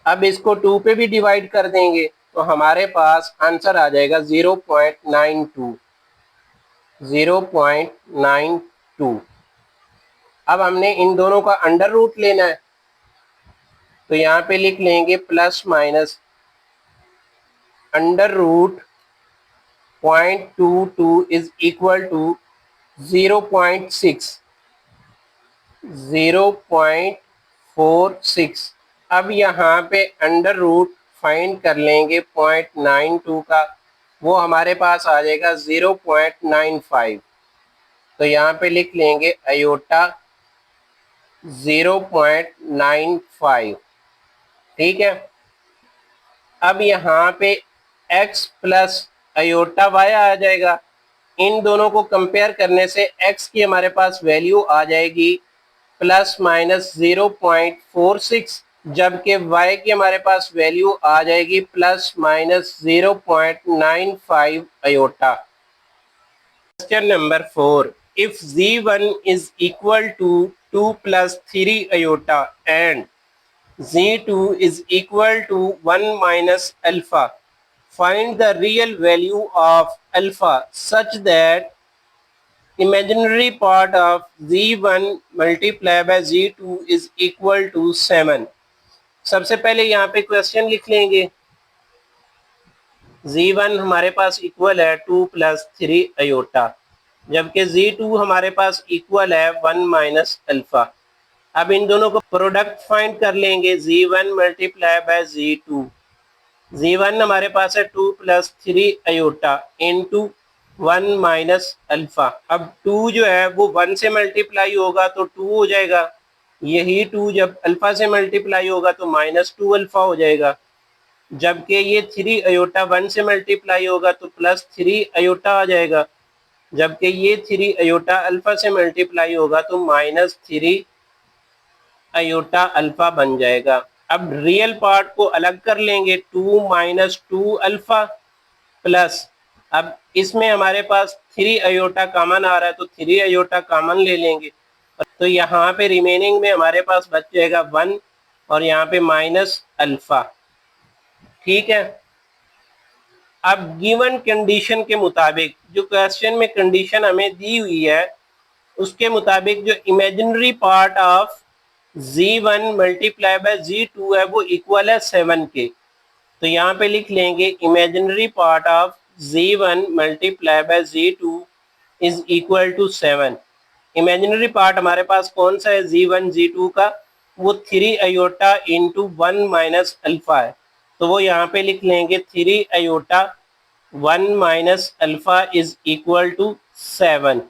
अब इसको 2 पे भी डिवाइड कर देंगे तो हमारे पास आंसर आ जाएगा 0.92। अब हमने इन दोनों का अंडर रूट लेना है तो यहाँ पे लिख लेंगे plus minus under root 0.22 is equal to 0.46। अब यहाँ पे अंडर रूट फाइंड कर लेंगे 0.92 का, वो हमारे पास आ जाएगा 0.95। तो यहाँ पे लिख लेंगे आयोटा 0.95। ठीक है। अब यहाँ पे x प्लस आयोटा y आ जाएगा। इन दोनों को कंपेयर करने से x की हमारे पास वैल्यू आ जाएगी प्लस माइनस 0.46, जबकि y की हमारे पास वैल्यू आ जाएगी plus minus 0.95 iota. Question number 4, if z1 is equal to 2 plus 3 iota and z2 is equal to 1 minus alpha, find the real value of alpha such that imaginary part of z1 multiplied by z2 is equal to 7। सबसे पहले यहाँ पे question लिख लेंगे। z1 हमारे पास equal है 2 plus 3 iota, जबकि z2 हमारे पास इक्वल है 1 माइनस अल्फा। अब इन दोनों को प्रोडक्ट फाइंड कर लेंगे z1 multiply by z2। z1 हमारे पास है 2 plus 3 iota into 1 minus alpha. अब 2 जो है वो 1 से मल्टीप्लाई होगा तो 2 हो जाएगा, यही 2 जब अल्फा से मल्टीप्लाई होगा तो -2 अल्फा हो जाएगा, जबकि ये 3 आयोटा 1 से मल्टीप्लाई होगा तो +3 आयोटा आ जाएगा, जबकि ये 3 आयोटा अल्फा से मल्टीप्लाई होगा तो -3 आयोटा अल्फा बन जाएगा। अब रियल पार्ट को अलग कर लेंगे, 2 माइनस 2 अल्फा प्लस, अब इसमें हमारे पास 3 आयोटा कॉमन आ रहा है तो 3 आयोटा कॉमन ले लेंगे तो यहाँ पे रिमेनिंग में हमारे पास बच जाएगा 1 और यहाँ पे माइनस अल्फा। ठीक है। अब गिवन कंडीशन के मुताबिक, जो क्वेश्चन में कंडीशन हमें दी हुई है उसके मुताबिक जो imaginary part of z1 multiply by z2 है वो इक्वल है 7 के। तो यहाँ पे लिख लेंगे imaginary part of z1 multiply by z2 is equal to 7। Imaginary part हमारे पास कौन सा है z1 z2 का, वो 3 आयोटा इंटू 1 माइनस अल्फा है, तो वो यहाँ पे लिख लेंगे 3 iota 1 minus alpha is equal to 7।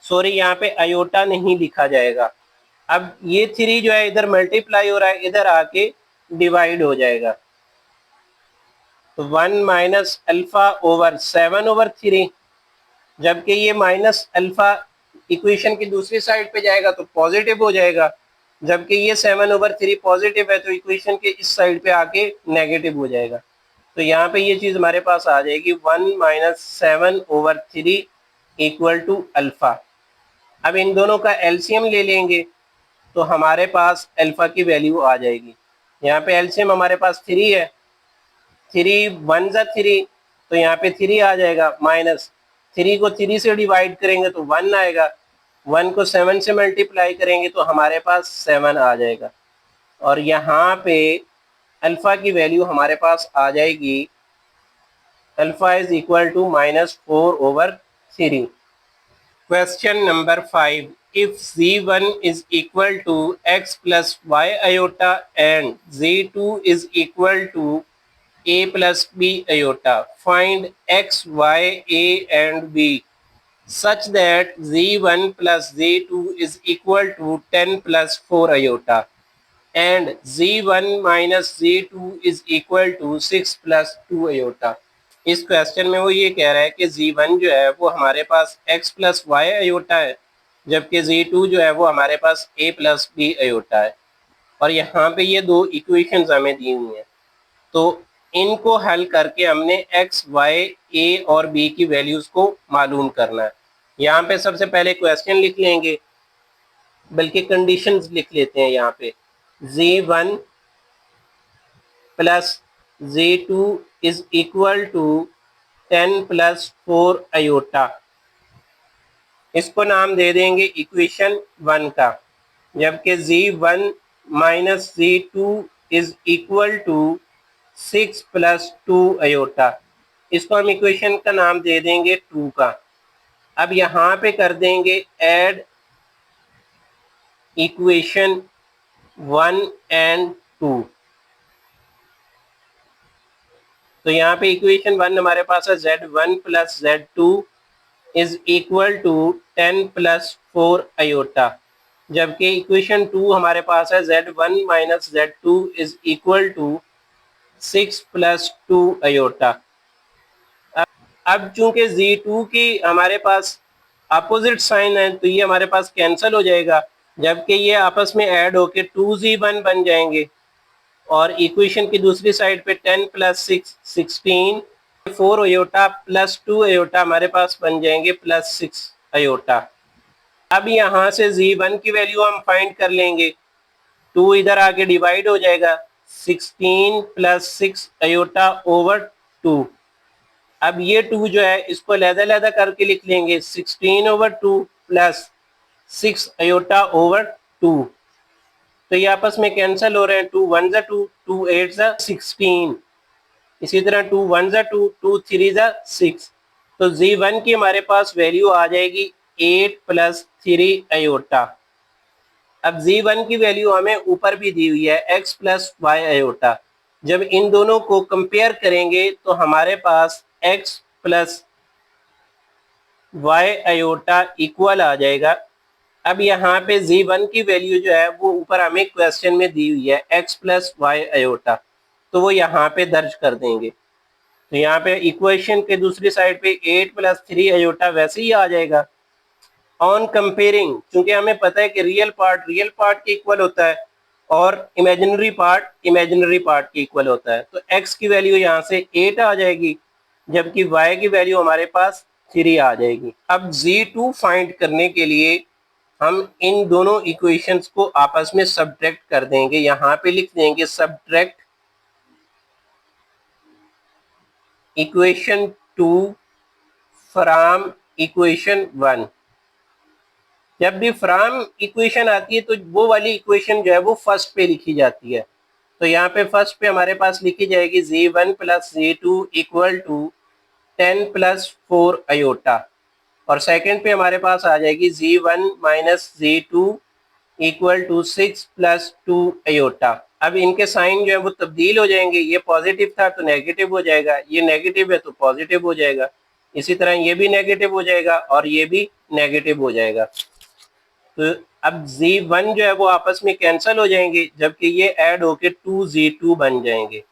Sorry, यहाँ पे आयोटा नहीं लिखा जाएगा। अब ये 3 जो है इधर मल्टीप्लाई हो रहा है, इधर आके डिवाइड हो जाएगा तो 1 माइनस अल्फा ओवर 7 ओवर 3, जबकि ये माइनस अल्फा इक्वेशन की दूसरी साइड पे जाएगा तो पॉजिटिव हो जाएगा, जबकि ये 7 ओवर 3 पॉजिटिव है तो इक्वेशन के इस साइड पे आके नेगेटिव हो जाएगा। तो यहाँ पे ये चीज़ हमारे पास आ जाएगी 1 minus 7 over 3 equal to alpha. अब इन दोनों का एलसीएम ले लेंगे तो हमारे पास अल्फा की वैल्यू आ जाएगी। यहाँ पे एलसीएम हमारे पास 3 है, 3 1 जा 3 तो यहाँ पे 3 आ जाएगा, माइनस 3 को 3 से डिवाइड करेंगे तो 1 आएगा, 1 को 7 से मल्टीप्लाई करेंगे तो हमारे पास 7 आ जाएगा और यहाँ पे अल्फा की वैल्यू हमारे पास आ जाएगी, alpha is equal to -4 over 3। Question number 5, if z1 is equal to x plus y iota and z2 is equal to a plus b iota. Find x, y, a and b such that z1 plus z2 is equal to 10 plus 4 iota and z1 minus z2 is equal to 6 plus 2 iota. इस question में वो ये कह रहा है कि z1 जो है वो हमारे पास x प्लस वाई अयोटा है, जबकि z2 जो है वो हमारे पास a प्लस बी अयोटा है। और यहाँ पे ये दो इक्वेशंस हमें दी हुई हैं, तो इनको हल करके हमने x, y, a और b की वैल्यूज को मालूम करना है। यहाँ पे सबसे पहले क्वेश्चन लिख लेंगे, बल्कि कंडीशंस लिख लेते हैं यहाँ पे। z1 plus z2 is equal to 10 plus 4 iota. इसको नाम दे देंगे इक्वेशन 1 का, जबकि z1 minus z2 is equal to 6 plus 2 iota. इसको हम इक्वेशन का नाम दे देंगे 2 का। अब यहाँ पे कर देंगे ऐड इक्वेशन 1 एंड 2। तो यहाँ पे इक्वेशन 1 हमारे पास है z1 plus z2 is equal to 10 plus 4 iota, जबकि इक्वेशन 2 हमारे पास है z1 minus z2 is equal to 6 plus 2 iota. अब चूंकि z2 की हमारे पास अपोजिट साइन है तो ये हमारे पास कैंसिल हो जाएगा, जबकि ये आपस में ऐड होके 2z1 बन जाएंगे और इक्वेशन की दूसरी साइड पे 10 प्लस 6 16, 4 अयोटा प्लस 2 अयोटा हमारे पास बन जाएंगे प्लस 6 अयोटा। अब यहाँ से z1 की वैल्यू हम फाइंड कर लेंगे, 2 इधर आके डिवाइड हो जाएगा, 16 प्लस 6 अयोटा ओवर 2। अब ये 2 जो है इसको लहदा करके लिख लेंगे, 16 ओवर 2 प्लस 6 अयोटा ओवर 2। तो ये आपस में कैंसिल हो रहे हैं, 2 1 जा 2, 2 8 जा 16, इसी तरह 2 1 जा 2, 2 3 जा 6। तो z1 की हमारे पास वैल्यू आ जाएगी 8 प्लस 3 अयोटा। अब z1 की वैल्यू हमें ऊपर भी दी हुई है x प्लस वाई अयोटा। जब इन दोनों को कंपेयर करेंगे तो हमारे पास x plus Y iota equal आ जाएगा। अब यहाँ पे z1 की वैल्यू जो है वो ऊपर हमें क्वेश्चन में दी हुई है x प्लस वाई अयोटा, तो वो यहाँ पे दर्ज कर देंगे। तो यहाँ पे इक्वेशन के दूसरी साइड पे 8 प्लस 3 अयोटा वैसे ही आ जाएगा। ऑन कंपेयरिंग, क्योंकि हमें पता है कि रियल पार्ट के इक्वल होता है और इमेजिनरी पार्ट के इक्वल होता है, तो x की वैल्यू यहाँ से 8 आ जाएगी, जबकि y की वैल्यू हमारे पास 3 आ जाएगी। अब z2 फाइंड करने के लिए हम इन दोनों इक्वेशंस को आपस में सब्ट्रैक्ट कर देंगे। यहाँ पे लिख देंगे सब्ट्रैक्ट इक्वेशन 2 फ्रॉम इक्वेशन 1। जब भी फ्रॉम इक्वेशन आती है तो वो वाली इक्वेशन जो है वो फर्स्ट पे लिखी जाती है। तो यहाँ पे फर्स्ट पे हमारे पास लिखी जाएगी z1 plus z2 equal to 10 plus 4 iota, और सेकंड पे हमारे पास आ जाएगी z1 minus z2 equal to 6 plus 2 iota. अब इनके साइन जो है वो तब्दील हो जाएंगे, ये पॉजिटिव था तो नेगेटिव हो जाएगा, ये नेगेटिव है तो पॉजिटिव हो जाएगा, इसी तरह ये भी नेगेटिव हो जाएगा और ये भी नेगेटिव हो जाएगा। तो अब z1 जो है वो आपस में कैंसिल हो जाएंगे, जबकि ये ऐड होके 2z2 बन जाएंगे,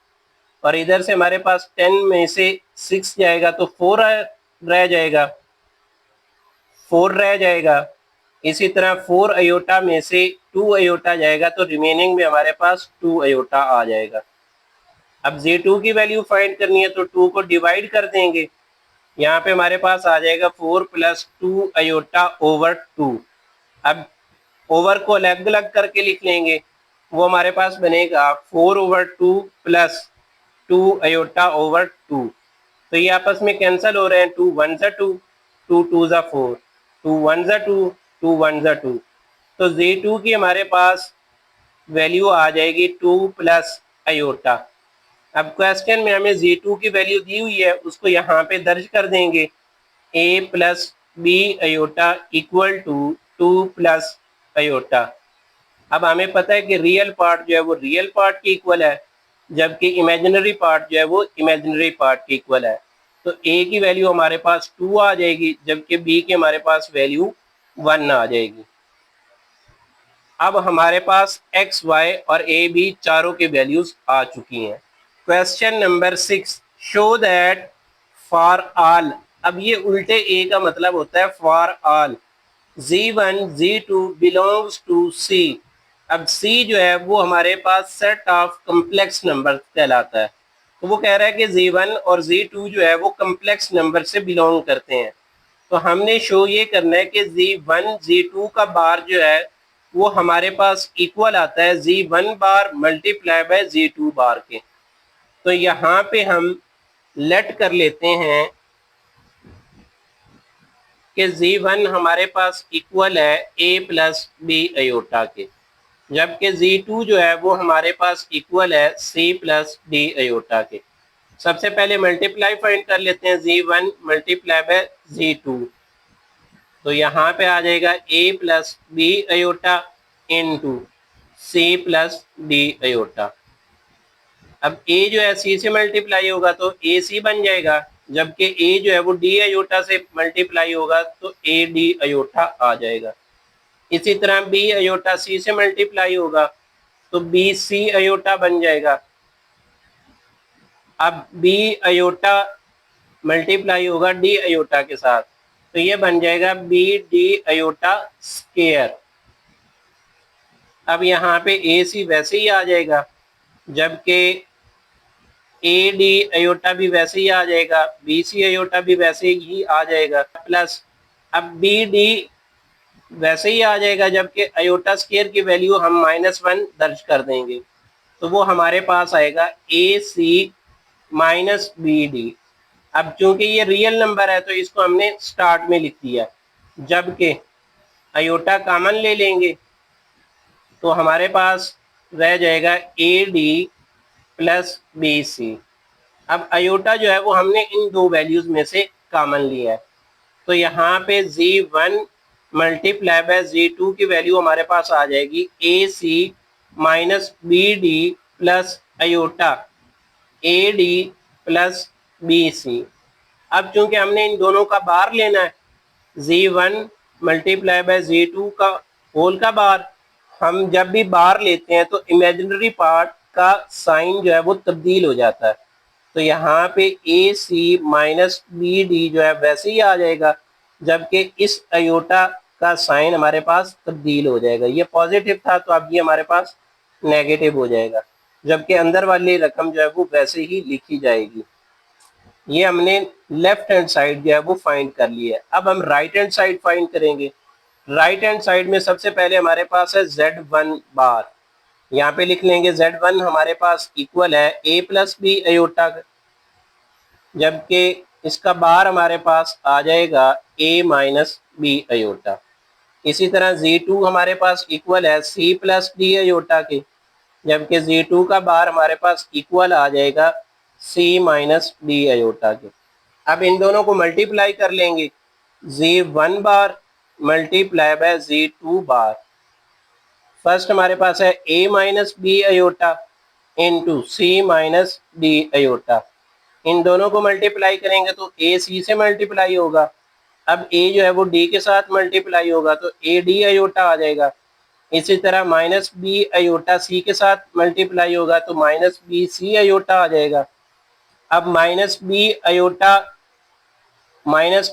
और इधर से हमारे पास 10 में से 6 जाएगा तो 4 रह जाएगा, 4 रह जाएगा। इसी तरह 4 अयोटा में से 2 अयोटा जाएगा तो रिमेनिंग में हमारे पास 2 अयोटा आ जाएगा। अब z2 की वैल्यू फाइंड करनी है तो 2 को डिवाइड कर देंगे, यहाँ पे हमारे पास आ जाएगा 4 प्लस 2 अयोटा ओवर 2। अब ओवर को अलग अलग करके लिख लेंगे, वो हमारे पास बनेगा 4 ओवर 2 प्लस 2 अयोटा ओवर 2। तो ये आपस में कैंसिल हो रहे हैं, 2 1 जा 2, 2 2 जा 4, 2 1 जा 2, 2 1 जा 2। तो z2 की हमारे पास वैल्यू आ जाएगी 2 प्लस अयोटा। अब क्वेश्चन में हमें z2 की वैल्यू दी हुई है, उसको यहाँ पे दर्ज कर देंगे, a plus B iota equal to 2 plus iota. अब हमें पता है कि रियल पार्ट जो है वो रियल पार्ट के इक्वल है, जबकि इमेजिनरी पार्ट जो है वो इमेजिनरी पार्ट के इक्वल है। तो ए की वैल्यू हमारे पास 2 आ जाएगी, जबकि बी की हमारे पास वैल्यू 1 आ जाएगी। अब हमारे पास एक्स, वाई और ए बी चारों की वैल्यूज आ चुकी हैं। Question number 6, show that for all. अब ये उल्टे ए का मतलब होता है for all, Z1 Z2 belongs to C। अब C जो है वो हमारे पास सेट ऑफ कम्प्लेक्स नंबर कहलाता है। तो वो कह रहा है कि Z1 और Z2 जो है वो कम्प्लेक्स नंबर से बिलोंग करते हैं। तो हमने शो ये करना है कि Z1 Z2 का बार जो है वो हमारे पास इक्वल आता है Z1 बार मल्टीप्लाई बाय Z2 बार के। तो यहाँ पे हम लेट कर लेते हैं कि Z1 हमारे पास इक्वल है A प्लस बी अयोटा के, जबकि Z2 जो है वो हमारे पास इक्वल है C प्लस डी अयोटा के। सबसे पहले मल्टीप्लाई फाइंड कर लेते हैं, Z1 मल्टीप्लाई बाय Z2। तो यहाँ पे आ जाएगा A plus B iota into C plus d iota. अब A जो है C से मल्टीप्लाई होगा तो AC बन जाएगा, जबकि A जो है वो डी अयोटा से मल्टीप्लाई होगा तो ए डी अयोटा आ जाएगा। इसी तरह बी अयोटा C से मल्टीप्लाई होगा तो बी सी अयोटा बन जाएगा। अब बी अयोटा मल्टीप्लाई होगा डी अयोटा के साथ तो ये बन जाएगा बी डी अयोटा स्क्वायर। अब यहाँ पे ए सी वैसे ही आ जाएगा, जबकि ए डी अयोटा भी वैसे ही आ जाएगा, बी सी अयोटा भी वैसे ही आ जाएगा, प्लस अब बी डी वैसे ही आ जाएगा, जबकि अयोटा स्क्वायर की वैल्यू हम -1 दर्ज कर देंगे तो वो हमारे पास आएगा ए सी माइनस बी डी। अब चूंकि ये रियल नंबर है तो इसको हमने स्टार्ट में लिख दिया, जबकि अयोटा कॉमन ले लेंगे तो हमारे पास रह जाएगा a D plus B C. अब अयोटा जो है वो हमने इन दो वैल्यूज में से कॉमन लिया है, तो यहाँ पे Z1 मल्टीप्लाई बाय Z2 की वैल्यू हमारे पास आ जाएगी A C minus B D plus iota A D plus B C. अब चूंकि हमने इन दोनों का बार लेना है, Z1 मल्टीप्लाई बाय Z2 का होल का बार, हम जब भी बार लेते हैं तो इमेजिनरी पार्ट का साइन जो है वो तब्दील हो जाता है। तो यहाँ पे ए सी माइनस बी डी जो है वैसे ही आ जाएगा, जबकि इस अयोटा का साइन हमारे पास तब्दील हो जाएगा। ये पॉजिटिव था तो अब ये हमारे पास नेगेटिव हो जाएगा, जबकि अंदर वाली रकम जो है वो वैसे ही लिखी जाएगी। ये हमने लेफ्ट हैंड साइड जो है वो फाइंड कर ली है। अब हम राइट हैंड साइड फाइंड करेंगे। राइट हैंड साइड में सबसे पहले हमारे पास है Z1 बार, यहाँ पे लिख लेंगे Z1 हमारे पास इक्वल है A प्लस बी अयोटा, जबकि इसका बार हमारे पास आ जाएगा A माइनस बी अयोटा। इसी तरह Z2 हमारे पास इक्वल है C प्लस डी अयोटा के, जबकि Z2 का बार हमारे पास इक्वल आ जाएगा C माइनस डी अयोटा के। अब इन दोनों को मल्टीप्लाई कर लेंगे, Z1 बार मल्टीप्लाई बाय Z2 बार। फर्स्ट हमारे पास है A minus B iota into C minus D iota. इन दोनों को मल्टीप्लाई करेंगे तो A C से मल्टीप्लाई होगा, अब A जो है वो D के साथ मल्टीप्लाई होगा तो A डी अयोटा आ जाएगा। इसी तरह माइनस बी अयोटा C के साथ मल्टीप्लाई होगा तो माइनस बी सी अयोटा आ जाएगा। अब माइनस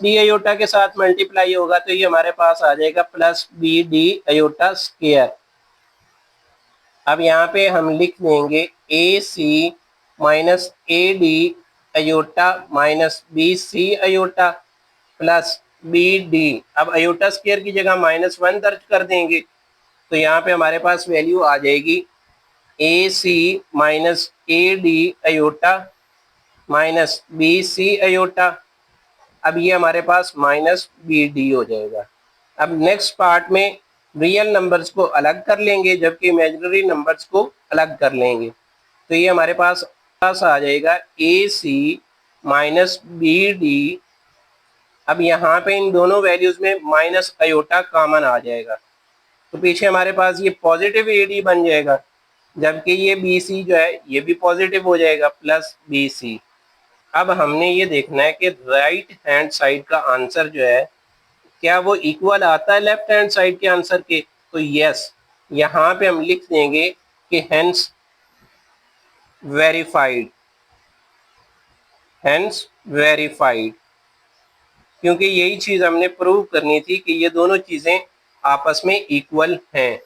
डी अयोटा के साथ मल्टीप्लाई होगा तो ये हमारे पास आ जाएगा plus B D iota square. अब यहाँ पे हम लिख देंगे A C minus A D iota minus B C iota plus B D. अब अयोटा स्क्वायर की जगह -1 दर्ज कर देंगे तो यहाँ पे हमारे पास वैल्यू आ जाएगी A C minus A D iota minus B C iota. अब ये हमारे पास माइनस बी डी हो जाएगा। अब नेक्स्ट पार्ट में रियल नंबर्स को अलग कर लेंगे, जबकि इमेजिनरी नंबर्स को अलग कर लेंगे। तो ये हमारे पास आ जाएगा ए सी माइनस बी डी। अब यहाँ पे इन दोनों वैल्यूज में माइनस अयोटा कॉमन आ जाएगा तो पीछे हमारे पास ये पॉजिटिव ए डी बन जाएगा। जबकि ये बी सी जो है ये भी पॉजिटिव हो जाएगा प्लस बी सी। अब हमने ये देखना है कि राइट हैंड साइड का आंसर जो है क्या वो इक्वल आता है लेफ्ट हैंड साइड के आंसर के। तो यस, यहाँ पे हम लिख देंगे कि हेंस वेरीफाइड, हेंस वेरीफाइड, क्योंकि यही चीज हमने प्रूव करनी थी कि ये दोनों चीजें आपस में इक्वल हैं।